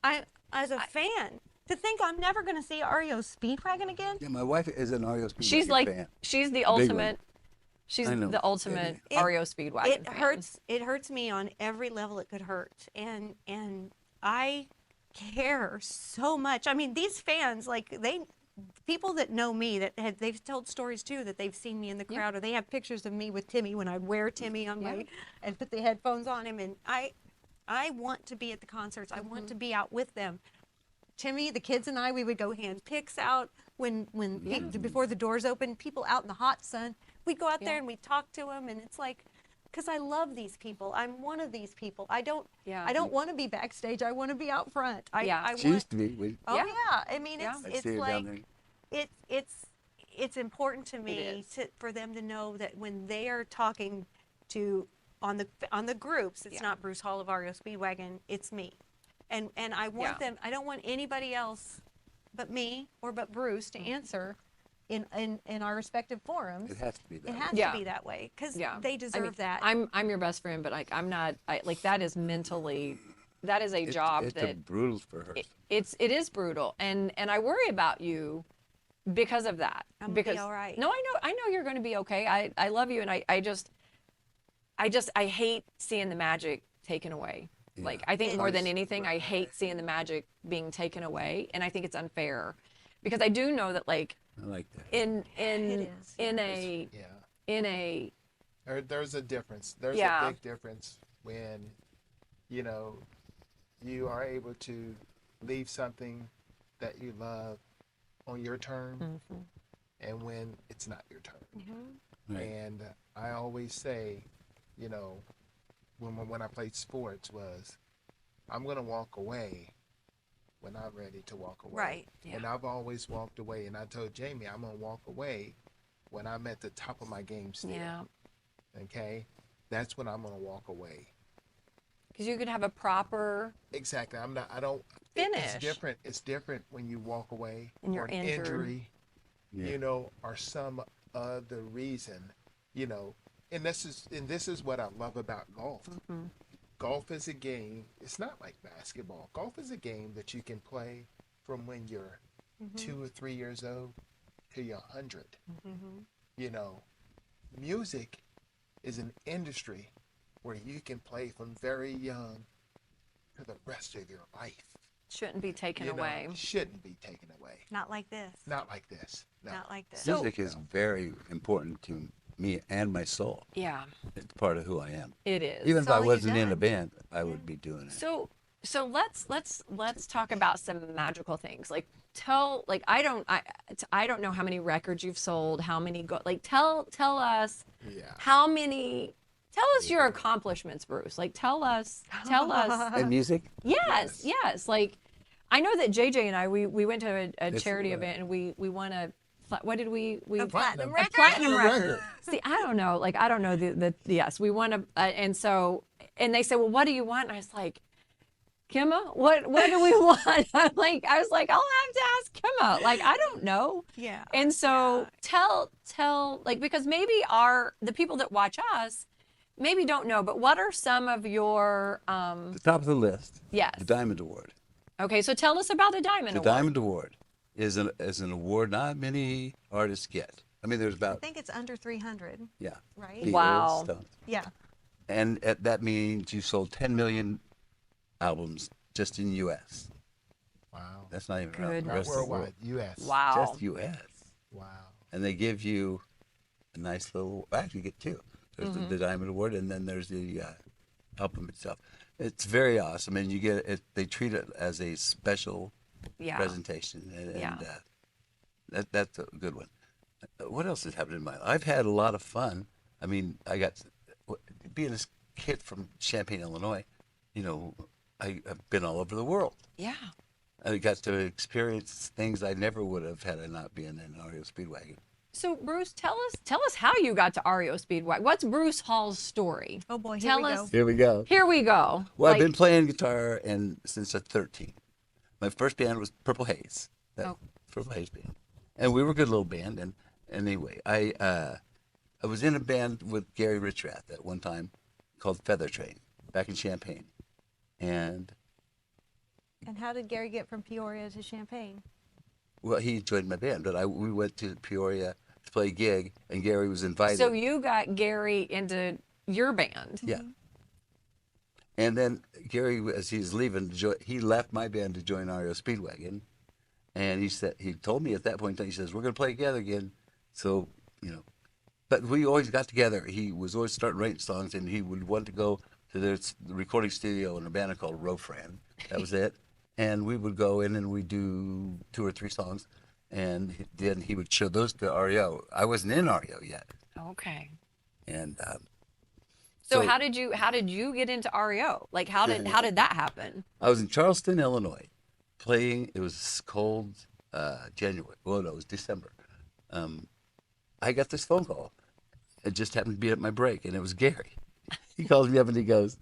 B: as a fan, to think I'm never going to see REO Speedwagon again.
D: Yeah, my wife is an REO Speedwagon
A: she's like,
D: fan.
A: she's the
D: Big one.
A: ultimate. She's
D: I know.
A: the ultimate REO Speedwagon.
B: It
A: fan.
B: hurts. It hurts me on every level it could hurt, and I care so much. I mean, these fans, like people that know me, they've told stories too that they've seen me in the crowd, or they have pictures of me with Timmy when I wear Timmy on my and put the headphones on him, and I want to be at the concerts. I want to be out with them. Timmy, the kids, and I, we would go hand picks out when before the doors open. People out in the hot sun, we'd go out there and we'd talk to them, and it's like, because I love these people. I'm one of these people. I don't want to be backstage. I want to be out front. I
D: She used to be.
B: Oh
A: Yeah.
B: yeah. I mean,
A: Yeah.
D: I
B: it's
D: see her
B: like
D: down
B: it's important to me for them to know that when they are talking to on the groups, it's not Bruce Hall of REO Speedwagon. It's me, and I want them. I don't want anybody else but me or but Bruce to answer in our respective forums.
D: It has to be that.
B: It has
A: Yeah.
B: to be that way because
A: Yeah.
B: they deserve
A: I mean,
B: that.
A: I'm your best friend, but like I'm not. Like that is mentally, that is a job
D: It's
A: that
D: brutal for her.
A: it is brutal, and I worry about you because of that.
B: I'm gonna be
A: because
B: all right.
A: No, I know you're going to be okay. I love you, and I just hate seeing the magic taken away.
D: Yeah.
A: Like I think more than anything, I hate seeing the magic being taken away, and I think it's unfair because I do know that like
D: I like that.
A: in
B: It is.
C: There's a difference. There's
A: Yeah.
C: a big difference when, you are able to leave something that you love on your terms, and when it's not your turn.
D: Right.
C: And I always say, when I played sports was, I'm gonna walk away when I'm ready to walk away.
B: Right.
C: And I've always walked away, and I told Jamie I'm gonna walk away when I'm at the top of my game still.
A: Yeah.
C: Okay, that's when I'm gonna walk away.
A: Because you could have a proper
C: Exactly. I don't
A: finish.
C: It's different when you walk away
A: And you're
C: or an
A: injured.
C: injury,
D: Yeah.
C: or some other reason, and this is what I love about golf. Golf is a game. It's not like basketball. Golf is a game that you can play from when you're 2 or 3 years old to you're 100. Music is an industry where you can play from very young to the rest of your life.
A: shouldn't be taken away.
C: Shouldn't be taken away.
B: Not like this.
C: Not like this. No.
B: Not like this.
D: Music is very important to me and my soul.
A: Yeah,
D: It's part of who I am.
A: it is.
D: Even
B: It's
D: if I
B: all you've
D: wasn't in a
B: done.
D: band, I would be doing it.
A: So let's talk about some magical things. Like I don't know how many records you've sold, how many tell us
C: Yeah.
A: how many. Tell us your accomplishments, Bruce. Like tell us.
D: And music?
A: Yes. Like I know that JJ and I we went to a
D: It's,
A: charity event and we won a. What did we?
B: A platinum record.
A: Platinum record. See, I don't know. Like, I don't know the yes, we won and they said, well, what do you want? And I was like, Kimmie, what do we want? I was like, I'll have to ask Kimmie. Like, I don't know.
B: Yeah.
A: And so tell, like, because maybe the people that watch us maybe don't know, but what are some of your,
D: The top of the list.
A: Yes.
D: The Diamond Award.
A: Okay, so tell us about the Diamond
D: The
A: Award.
D: Diamond Award is an award not many artists get. I mean, there's
B: I
D: about,
B: think it's under 300,
D: yeah.
B: right?
D: Beatles,
A: Wow.
D: Stones.
B: Yeah.
D: And that means you sold 10 million albums just in U.S.
C: Wow.
D: That's not even around the
A: Goodness.
D: rest of the world.
C: Worldwide. U.S.
A: Wow.
D: Just U.S.
C: Wow.
D: And they give you a nice little, actually you get two. There's the Diamond Award, and then there's the album itself. It's very awesome, and you get it. They treat it as a special
A: Yeah.
D: presentation, and
A: Yeah.
D: that's a good one. What else has happened in my life? I've had a lot of fun. I mean, I got being this kid from Champaign, Illinois. You know, I've been all over the world.
A: Yeah.
D: I got to experience things I never would have had I not been in REO Speedwagon.
A: So Bruce, tell us how you got to REO Speedwagon. What's Bruce Hall's story?
B: Oh boy, here
A: Tell
B: we
A: us.
B: go.
D: Here we go.
A: Here we go.
D: Well,
A: Like,
D: I've been playing guitar since I was 13. My first band was Purple Haze.
A: Oh.
D: Purple Haze band, and we were a good little band. And anyway, I was in a band with Gary Richrath at one time called Feather Train back in Champaign, and
B: And how did Gary get from Peoria to Champaign?
D: well, he joined my band, but we went to Peoria to play a gig, and Gary was invited.
A: So you got Gary into your band.
D: Yeah. And then Gary, as he was leaving, he left my band to join REO Speedwagon. And he told me at that point, he says, we're going to play together again. So, you know, but we always got together. He was always starting writing songs, and he would want to go to the recording studio in a band called Rofran. That was it. And we would go in and we'd do 2 or 3 songs. And then he would show those to REO. I wasn't in REO yet.
A: Okay.
D: And
A: So how did you get into REO? Like how did that happen?
D: I was in Charleston, Illinois, playing. It was cold, January. Well, no, it was December. I got this phone call. It just happened to be at my break, and it was Gary. He calls me up and he goes,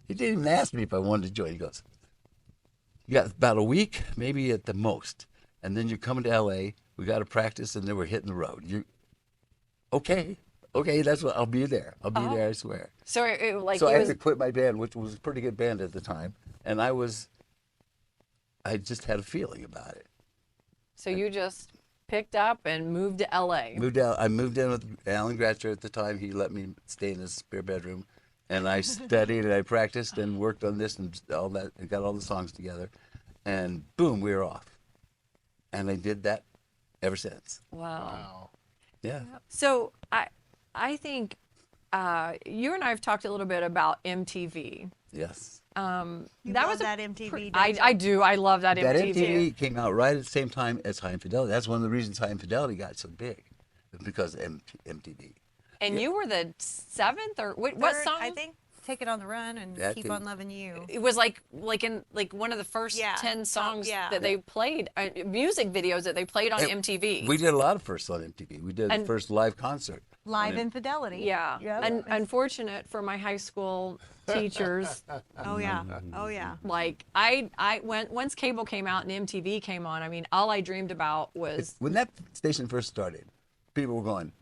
D: he didn't even ask me if I wanted to join. He goes, you got about a week, maybe at the most, and then you're coming to LA. We got to practice, and then we're hitting the road. Okay, that's what I'll be there. I'll be there, I swear.
A: So I
D: had to quit my band, which was a pretty good band at the time, and I just had a feeling about it.
A: So you just picked up and moved to LA.
D: I moved in with Alan Gratcher at the time. He let me stay in his spare bedroom, and I studied and I practiced and worked on this and all that, and got all the songs together, and boom, we were off. And I did that ever since.
A: Wow.
D: Yeah.
A: So I think you and I have talked a little bit about MTV.
D: Yes.
B: You
A: That
B: love
A: was
B: that MTV. don't you?
A: I do. I love that
D: That
A: MTV.
D: MTV came out right at the same time as High Infidelity. That's one of the reasons High Infidelity got so big, because of MTV.
A: And you were the 7th or what
B: Third,
A: song?
B: I think Take It on the Run and
D: That
B: Keep
D: thing-
B: on Loving You.
A: It was like in one of the first
B: Yeah,
A: 10 songs
B: yeah.
A: that they played, music videos that they played on MTV.
D: We did a lot of firsts on MTV. We did the first live concert.
B: Live Infidelity.
A: Yeah.
B: Yep.
A: And unfortunate for my high school teachers,
B: Oh yeah. Oh yeah.
A: like once cable came out and MTV came on, I mean, all I dreamed about was
D: When that station first started, people were going,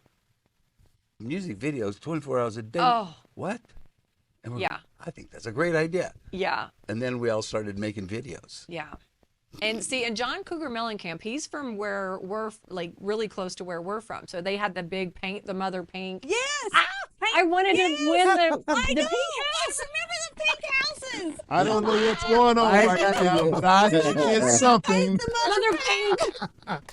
D: music videos 24 hours a day.
A: Oh.
D: What? And we're
A: Yeah.
D: going, I think that's a great idea.
A: yeah.
D: And then we all started making videos.
A: Yeah. And see, and John Cougar Mellencamp, he's from where we're like really close to where we're from. So they had the big paint, the mother pink.
B: Yes.
A: I wanted to win the
B: I know.
A: pink house.
B: I remember the pink houses.
C: I don't know what's going on right now, but I think it's something.
A: Mother pink.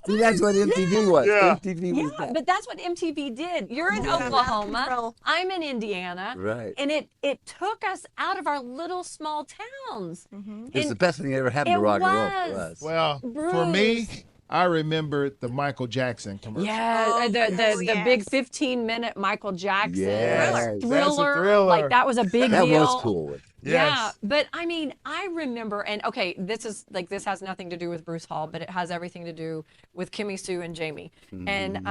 D: See, that's what MTV was.
C: Yeah.
D: MTV was
A: Yeah,
D: that.
A: but that's what MTV did. You're in
B: Yeah.
A: Oklahoma.
B: Control.
A: I'm in Indiana.
D: Right.
A: And it took us out of our little small towns.
D: It's the best thing that ever happened to
A: It
D: rock and roll for
A: was.
D: us.
C: Well, for me, I remember the Michael Jackson commercial.
A: Yeah,
B: Oh,
A: the
B: yes.
A: big 15-minute Michael Jackson
D: Yes.
A: thriller.
C: That's a thriller.
A: Like that was a big
D: That
A: deal.
D: was cool.
A: Yeah,
C: Yes.
A: but I mean, I remember, and okay, this has nothing to do with Bruce Hall, but it has everything to do with Kimmie, Sue, and Jamie. And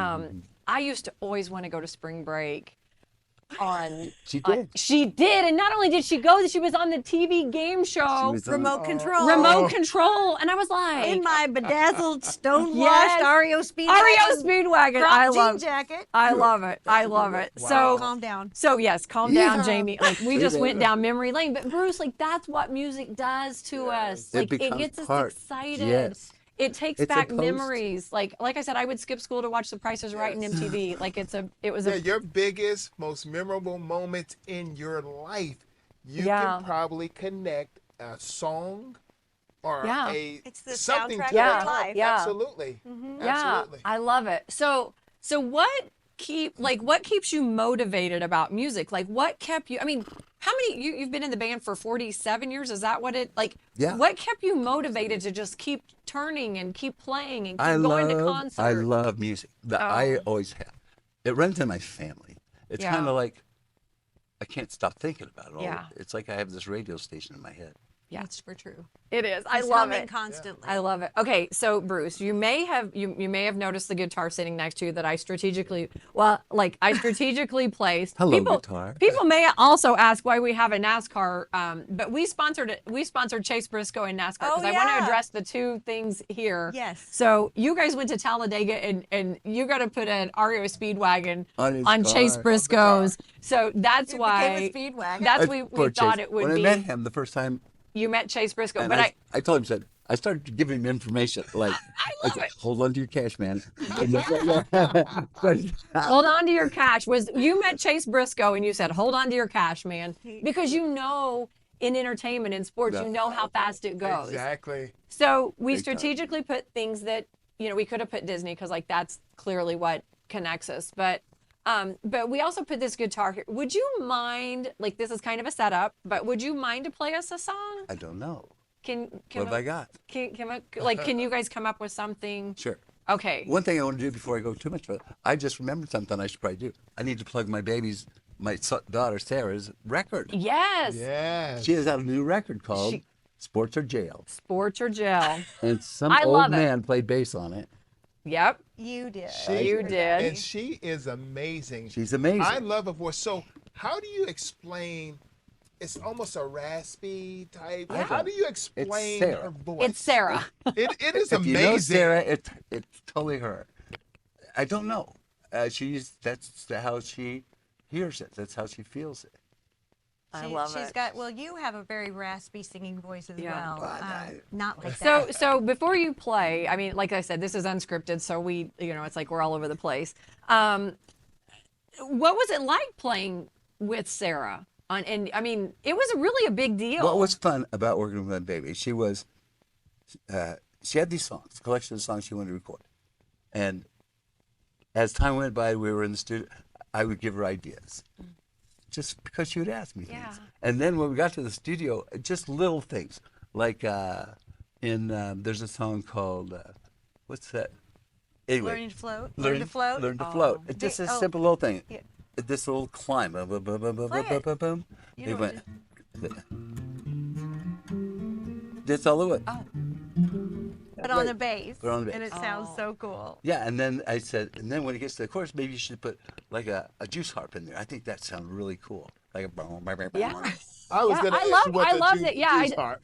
A: I used to always want to go to spring break.
D: She did.
A: She did, and not only did she go, she was on the TV game show,
D: She was on-
B: Remote control.
A: Remote Control, and I was like,
B: In my bedazzled, stonewashed
A: Yes.
B: REO Speedwagon.
A: REO Speedwagon.
B: Crop
A: I
B: jean
A: love,
B: jacket.
A: I love it. I love it.
C: Wow.
B: Calm down.
A: So yes, calm down,
C: Yeah.
A: Jamie. Like we
D: See
A: just
D: that?
A: went down memory lane, but Bruce, like that's what music does to us. Like it
D: becomes
A: gets us
D: part.
A: excited.
D: Yes.
A: It takes
D: It's a
A: back
D: post.
A: memories. Like I said, I would skip school to watch The Price is Right in MTV. Like it was
C: Yeah,
A: a
C: your biggest, most memorable moments in your life, you
A: Yeah.
C: can probably connect a song or
A: Yeah.
B: It's the
C: something
B: soundtrack
C: to
B: of
A: Yeah.
B: your life.
A: Yeah.
C: Absolutely.
A: yeah.
C: Absolutely.
A: I love it. So what keeps you motivated about music? Like what kept you? I mean, How many you've been in the band for 47 years? Is that what it like?
D: Yeah.
A: What kept you motivated to just keep turning and keep playing and keep going to concerts?
D: I love music. I always have. It runs in my family. It's
A: Yeah.
D: kind of like I can't stop thinking about it.
A: Yeah.
D: It's like I have this radio station in my head.
A: Yeah.
B: That's for true.
A: It is. I
B: It's
A: love
B: humming
A: it.
B: constantly.
A: I love it. Okay, so Bruce, you may have noticed the guitar sitting next to you that I strategically placed.
D: Hello, guitar.
A: People may also ask why we have a NASCAR, but we sponsored Chase Briscoe in NASCAR because I want to address the two things here.
B: Yes.
A: So you guys went to Talladega and you got to put an REO Speedwagon
D: On
A: on
D: his
A: Chase
D: car.
A: Briscoe's. So that's
B: It
A: why
B: became a Speedwagon.
A: that's
D: Poor
A: we thought
D: Chase.
A: it would
D: when
A: be.
D: I met him the first time,
A: You met Chase Briscoe,
D: and
A: but
D: I told him, said, I started giving him information like,
A: I love
D: said,
A: it.
D: hold on to your cash, man.
A: Hold on to your cash. You met Chase Briscoe and you said, hold on to your cash, man. Because you know in entertainment and sports,
D: Yeah.
A: you know how fast it goes.
C: Exactly.
A: So we
D: Big time.
A: strategically put things that, we could have put Disney because like that's clearly what connects us. But we also put this guitar here. Would you mind, like this is kind of a setup, but would you mind to play us a song?
D: I don't know.
A: Can
D: What have I got?
A: can you guys come up with something?
D: Sure.
A: Okay.
D: One thing I want to do before I go too much further, I just remembered something I should probably do. I need to plug my daughter Sarah's record.
A: Yes.
C: Yes.
D: She has out a new record called Sports or Jail.
A: Sports or gel.
D: And some
A: I love
D: old
A: it.
D: man played bass on it.
A: Yep.
B: You did.
A: You did.
C: And she is amazing.
D: She's amazing.
C: I love her voice. So how do you explain? It's almost a raspy type.
A: Yeah.
C: How do you explain
D: Sarah.
C: her voice?
A: It's Sarah.
C: It is
D: if
C: amazing.
D: you know Sarah, it's totally her. I don't know. That's how she hears it. That's how she feels it.
A: I love
B: She's
A: it.
B: got, well, you have a very raspy singing voice as
A: Yeah.
B: well.
D: Well,
B: Not like that.
A: So before you play, I mean, like I said, this is unscripted, so we, it's like we're all over the place. What was it like playing with Sarah? And I mean, it was really a big deal.
D: What was fun about working with my baby? She had these songs, a collection of songs she wanted to record, and as time went by, we were in the studio. I would give her ideas, just because she would ask me
A: Yeah.
D: things. And then when we got to the studio, just little things like there's a song called what's that? Anyway,
B: Learning to float.
D: Learn
B: to float.
D: Learn to float. It's just a simple little thing.
B: Yeah.
D: This little climb. Boom, boom, boom, boom, boom,
B: Play it.
D: boom, boom.
B: You
D: It
B: know
D: went. That's all it was.
A: Oh.
B: But on the bass.
D: But on the bass.
B: And it sounds so cool.
D: Yeah, and then I said, and then when it gets to the chorus, maybe you should put like a juice harp in there. I think that sounds really cool. Like a boom, boom, boom, boom.
A: Yeah.
C: I was
A: Yeah,
C: going to
A: I
C: ask
A: love-
C: you what
A: I
C: the
A: love
C: juice,
A: that. Yeah,
C: juice harp.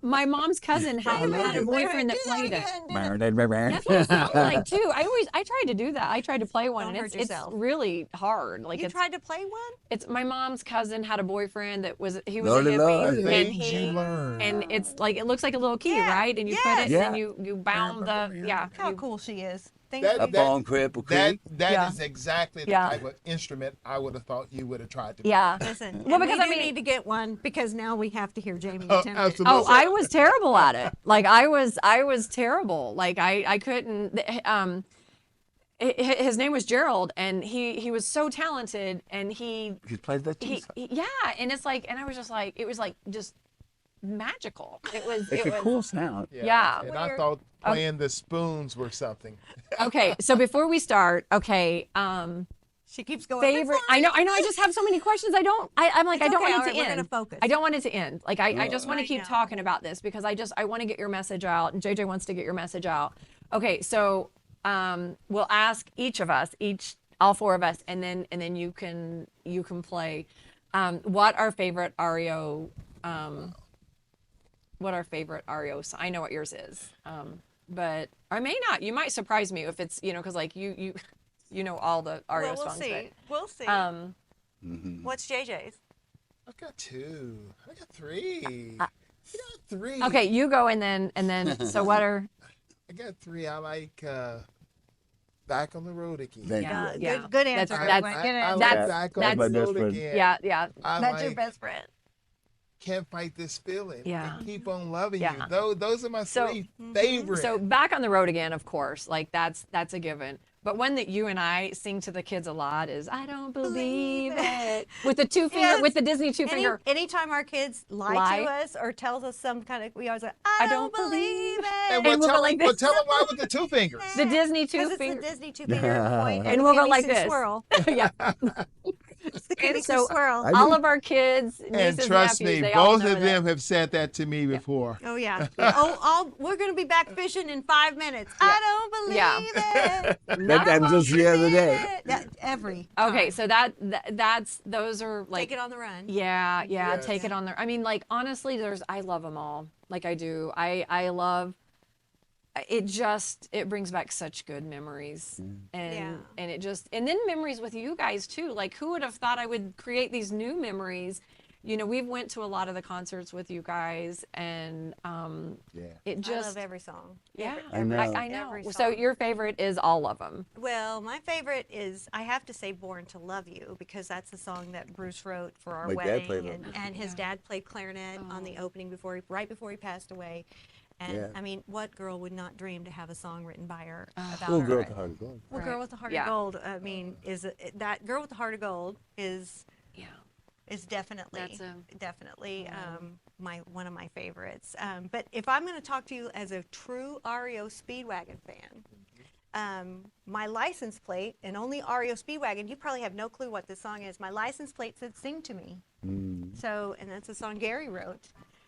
A: my mom's cousin had a boyfriend that played it. That's what it sounded like too. I tried to do that. I tried to play one,
B: Don't
A: and
B: hurt
A: it's
B: yourself.
A: really hard. Like
B: You
A: it's
B: tried to play one?
A: it's my mom's cousin had a boyfriend that was he was
D: Lordy
A: a
D: Lord.
A: hippie, and
C: Things you learn.
A: it's like it looks like a little key,
B: Yeah,
A: right? And you put
B: yes.
A: it,
D: Yeah.
A: and then you bound the
B: How
A: you-
B: cool she is. Thank
C: That-
B: you.
D: A bone cripple
C: That
D: creek.
C: is
A: Yeah.
C: exactly the
A: Yeah.
C: type of instrument I would have thought you would have tried to.
A: yeah.
B: Listen,
A: Well,
B: and
A: because
B: we
A: I
B: do
A: mean-
B: need to get one because now we have to hear Jamie
C: Oh,
B: attempt it.
C: absolutely.
A: Oh, I was terrible at it. Like I was terrible. Like I couldn't. His name was Gerald, and he was so talented, and he
D: You played that juice harp.
A: yeah, and it's like, and I was just like, it was like just magical. It was.
D: It's
A: it
D: a
A: was,
D: cool sound.
A: Yeah.
C: And I
B: Weird.
C: thought playing the spoons were something.
A: Okay, so before we start, okay,
B: She keeps going.
A: favorite. I know. I just have so many questions. I'm like, I
B: It's
A: don't
B: okay,
A: want it
B: all
A: to
B: right, we're
A: end.
B: gonna focus.
A: I don't want it to end. Like I just want to
B: Right
A: keep
B: now.
A: talking about this because I want to get your message out, and JJ wants to get your message out. Okay, so we'll ask each of us, all four of us, and then you can play what our favorite REO. What our favorite REO. I know what yours is, but I may not. You might surprise me if it's because like you know all the REO
B: Well, we'll
A: songs.
B: see. We'll see. What's JJ's?
C: I've got two. I got three. I got three.
A: Okay, you go and then. So what are?
C: I got three. I like Back on the Road Again.
D: Thank
A: Yeah,
D: you.
A: yeah.
B: Good answer.
A: That's-
B: Good
C: I
B: answer.
C: like
A: That's-
C: Back on
A: that's
C: the
D: my best
C: Road
D: friend.
C: Again.
A: Yeah.
C: I
B: That's
C: like
B: your best friend.
C: Can't Fight This Feeling.
A: Yeah.
C: And Keep on Loving
A: Yeah.
C: You. Those are my
A: So-
C: three favorite.
A: So back on the road again, of course. Like that's a given. But one that you and I sing to the kids a lot is "I Don't Believe It" with the two finger, with the Disney two finger.
B: Anytime our kids lie to us or tells us some kind of, we always go, I don't believe it.
C: And
A: we'll go like this.
C: but tell them why with the two fingers.
A: The Disney two
B: It's
A: finger.
B: the Disney two finger point,
A: And we'll go like
B: Kimmie
A: this.
B: Swirl.
A: Yeah.
B: It's the
A: And
B: Kimmie
A: so
B: swirl.
A: all of our kids,
C: And
A: nieces,
C: trust
A: nephews,
C: me,
A: they all
C: both
A: know
C: of them have said that to me before.
B: Oh yeah. We're gonna be back fishing in 5 minutes. I don't believe it.
E: That just the other day.
B: Every
A: Okay,
B: time.
A: so that's those are like
B: Take it on the run.
A: Yeah,
C: Yes.
A: take it on there. I mean, like honestly, I love them all. Like I do. I love it. It brings back such good memories, and and then memories with you guys too. Like who would have thought I would create these new memories? You know, we've went to a lot of the concerts with you guys, and it just
B: I love every song.
A: yeah,
E: I know.
A: I know.
B: Every
A: So
B: song.
A: your favorite is all of them.
B: Well, my favorite is, I have to say, Born to Love You, because that's the song that Bruce wrote for our
E: My dad
B: wedding.
E: played on
B: And his dad played clarinet on the opening right before he passed away. And
E: Yeah.
B: I mean, what girl would not dream to have a song written by her about
E: Little
B: her?
E: girl with the heart of gold.
B: Well, Girl with the Heart
A: Yeah.
B: of Gold, I mean, that Girl with the Heart of Gold is definitely
A: That's
B: definitely one of my favorites. But if I'm going to talk to you as a true REO Speedwagon fan, my license plate, and only REO Speedwagon, you probably have no clue what this song is. My license plate said "Sing to Me," so, and that's a song Gary wrote.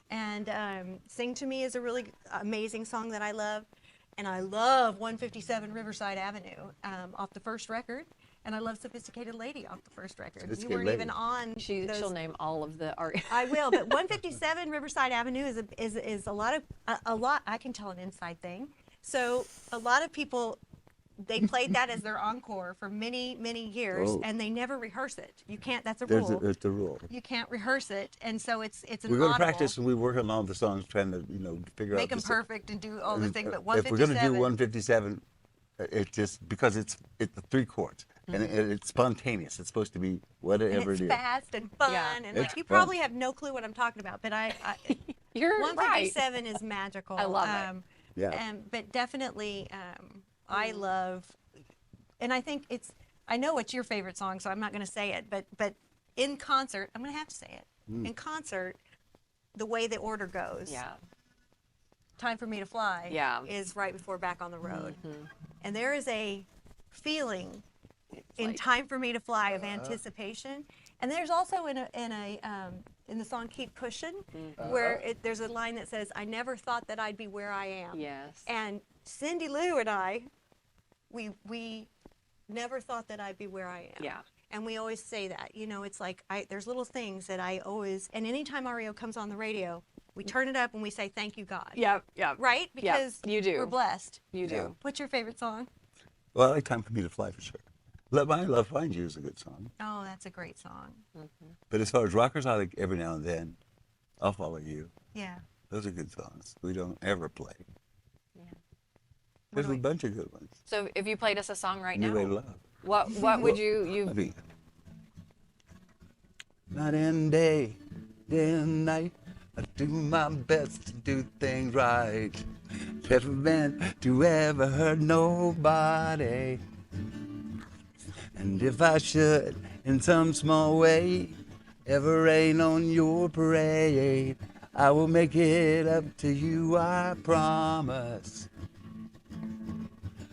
B: And "Sing to Me" is a really amazing song that I love, and I love 157 Riverside Avenue off the first record. And I love "Sophisticated Lady" off the first record. You
E: Sophisticated
B: weren't
E: Lady.
B: even on.
A: She'll name all of the art.
B: I will, but 157 Riverside Avenue is a lot. I can tell an inside thing. So a lot of people, they played that as their encore for many years,
E: Oh.
B: and they never rehearse it. You can't. That's a
E: There's
B: rule.
E: the rule.
B: You can't rehearse it, and so it's an
E: We're going to
B: audible.
E: practice and we work on all the songs, trying to figure
B: Make
E: out.
B: them perfect and do all the things. But
E: If we're going to
B: 157.
E: do 157, it's just because it's the 3 chords and it's spontaneous. It's supposed to be whatever
B: and it's
E: it is.
B: fast and fun,
A: Yeah.
B: and
E: It's
B: like you
E: fun.
B: probably have no clue what I'm talking about, but
A: You're right.
B: 157 is magical.
A: I love it.
E: Yeah.
B: But definitely, I love, and I think I know it's your favorite song, so I'm not going to say it, but in concert, I'm going to have to say it. In concert, the way the order goes,
A: Yeah.
B: "Time for Me to Fly,"
A: Yeah.
B: is right before "Back on the Road," and there is a feeling in
A: like-
B: "Time for Me to Fly" of anticipation, and there's also in the song "Keep Pushing," where there's a line that says, "I never thought that I'd be where I am."
A: Yes.
B: And Cindy Lou and I, we never thought that I'd be where I am.
A: Yeah.
B: And we always say that, it's like there's little things that I always, and anytime REO comes on the radio, we turn it up and we say, "Thank you, God."
A: Yep. Yep.
B: Right?
A: Yeah,
B: Because
A: you do.
B: we're blessed.
A: You do.
B: What's your favorite song?
E: Well, I like "Time for Me to Fly" for sure. "Let My Love Find You" is a good song.
B: Oh, that's a great song.
E: But as far as rockers, I like "Every Now and Then," "I'll Follow You."
B: Yeah.
E: Those are good songs. We don't ever play.
B: Yeah.
E: There's
B: do
E: a
B: we-
E: bunch of good ones.
A: So if you played us a song right
E: New Way
A: now,
E: to Love.
A: what would you
E: I mean, night and day and night, I do my best to do things right. Never meant to ever hurt nobody. And if I should, in some small way, ever rain on your parade, I will make it up to you, I promise.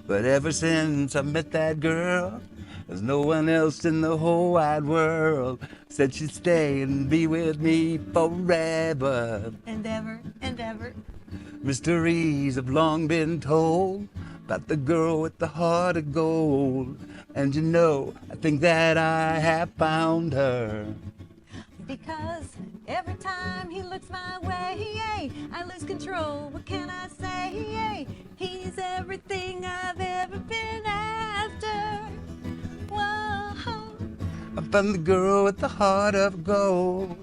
E: But ever since I met that girl, there's no one else in the whole wide world said she'd stay and be with me forever.
B: And ever.
E: Mysteries have long been told about the girl with the heart of gold. And I think that I have found her.
B: Because every time he looks my way, I lose control. What can I say? He's everything I've ever been after. Whoa.
E: I found the girl with the heart of gold.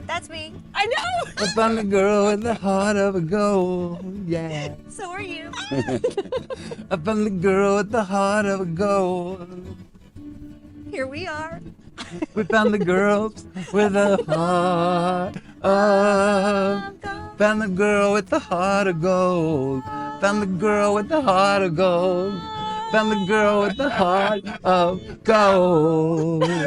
B: That's me.
A: I know.
E: I found the girl with the heart of gold. Yeah.
B: So are you.
E: I found the girl with the heart of gold.
B: Here we are.
E: We found the girls with a heart of gold. Found the girl with the heart of gold. Found the girl with the heart of gold. found the girl with the heart of gold. Here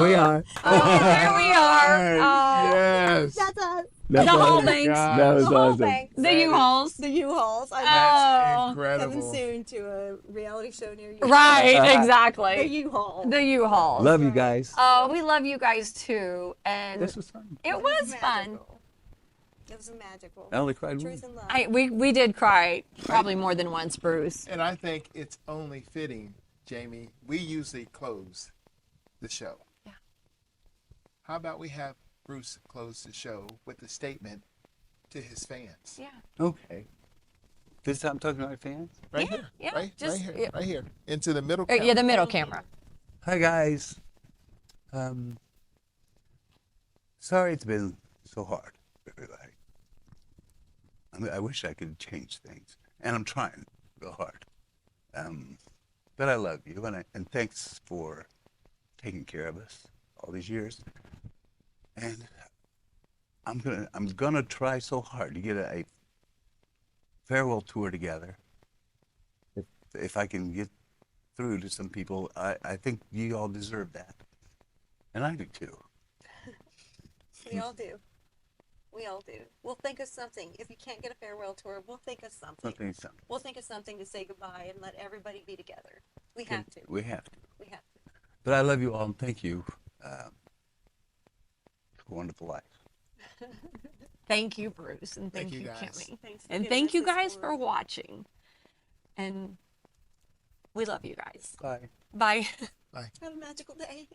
E: we are.
A: Oh, there we are. Oh,
C: Yes.
B: That's us.
A: the whole
C: Oh,
A: thing.
C: God.
E: That was
B: The whole
E: awesome.
B: thing.
A: The U-Hauls.
B: The U-Hauls.
A: Oh.
B: Coming
C: Incredible.
B: soon to a reality show near you.
A: Right,
B: The
A: exactly.
B: U-Haul.
A: The U-Hauls.
E: Love you guys.
A: Oh, we love you guys too. And
E: This was fun.
A: it was fun.
B: Magical. It was magical.
E: I only cried
B: Truth
E: once.
B: and love.
A: We did cry probably more than once, Bruce.
C: And I think it's only fitting, Jamie. We usually close the show.
A: Yeah.
C: How about we have Bruce close the show with a statement to his fans?
A: Yeah.
E: Okay. This time I'm talking to my fans.
C: Right
A: Yeah,
C: here.
A: yeah,
C: Right,
A: just-
C: right here.
A: yeah.
C: Right here. Into the middle.
A: Yeah,
C: camera.
A: the middle camera.
E: Hi guys. Sorry it's been so hard for everybody. I mean, I wish I could change things, and I'm trying real hard. But I love you, and thanks for taking care of us all these years. And I'm gonna try so hard to get a farewell tour together. If I can get through to some people, I think you all deserve that, and I do too.
B: We all do. We all do. We'll think of something. If you can't get a farewell tour, we'll think of something.
E: Something.
B: We'll think of something to say goodbye and let everybody be together. We have to.
E: We have to.
B: We have to.
E: But I love you all, and thank you for a wonderful life.
A: Thank you, Bruce, and thank
C: Thank you,
A: you,
C: guys.
A: Kimmie.
B: Thanks for
A: And
B: giving
A: thank
B: us
A: you
B: this
A: guys
B: tour.
A: for watching. And we love you guys.
E: Bye.
A: Bye.
B: Have a magical day.